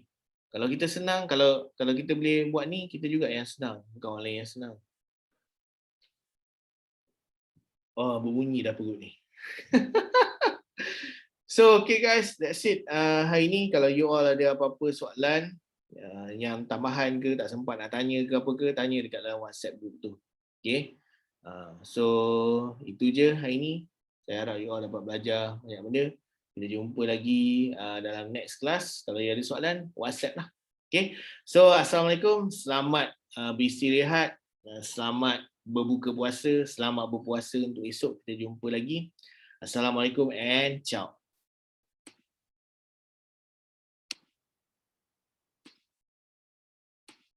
Kalau kita senang, kalau kita boleh buat ni, kita juga yang senang, bukan orang lain yang senang. Oh, berbunyi dah perut ni. So, okay guys, that's it. Hari ni kalau you all ada apa-apa soalan yang tambahan ke, tak sempat nak tanya ke apa ke, tanya dekat dalam WhatsApp group tu. Okay. So, itu je hari ni. Saya harap you all dapat belajar banyak benda. Kita jumpa lagi dalam next class. Kalau ada soalan, WhatsApp lah. Okay. So, Assalamualaikum. Selamat beristirahat. Selamat berbuka puasa. Selamat berpuasa untuk esok. Kita jumpa lagi. Assalamualaikum and ciao.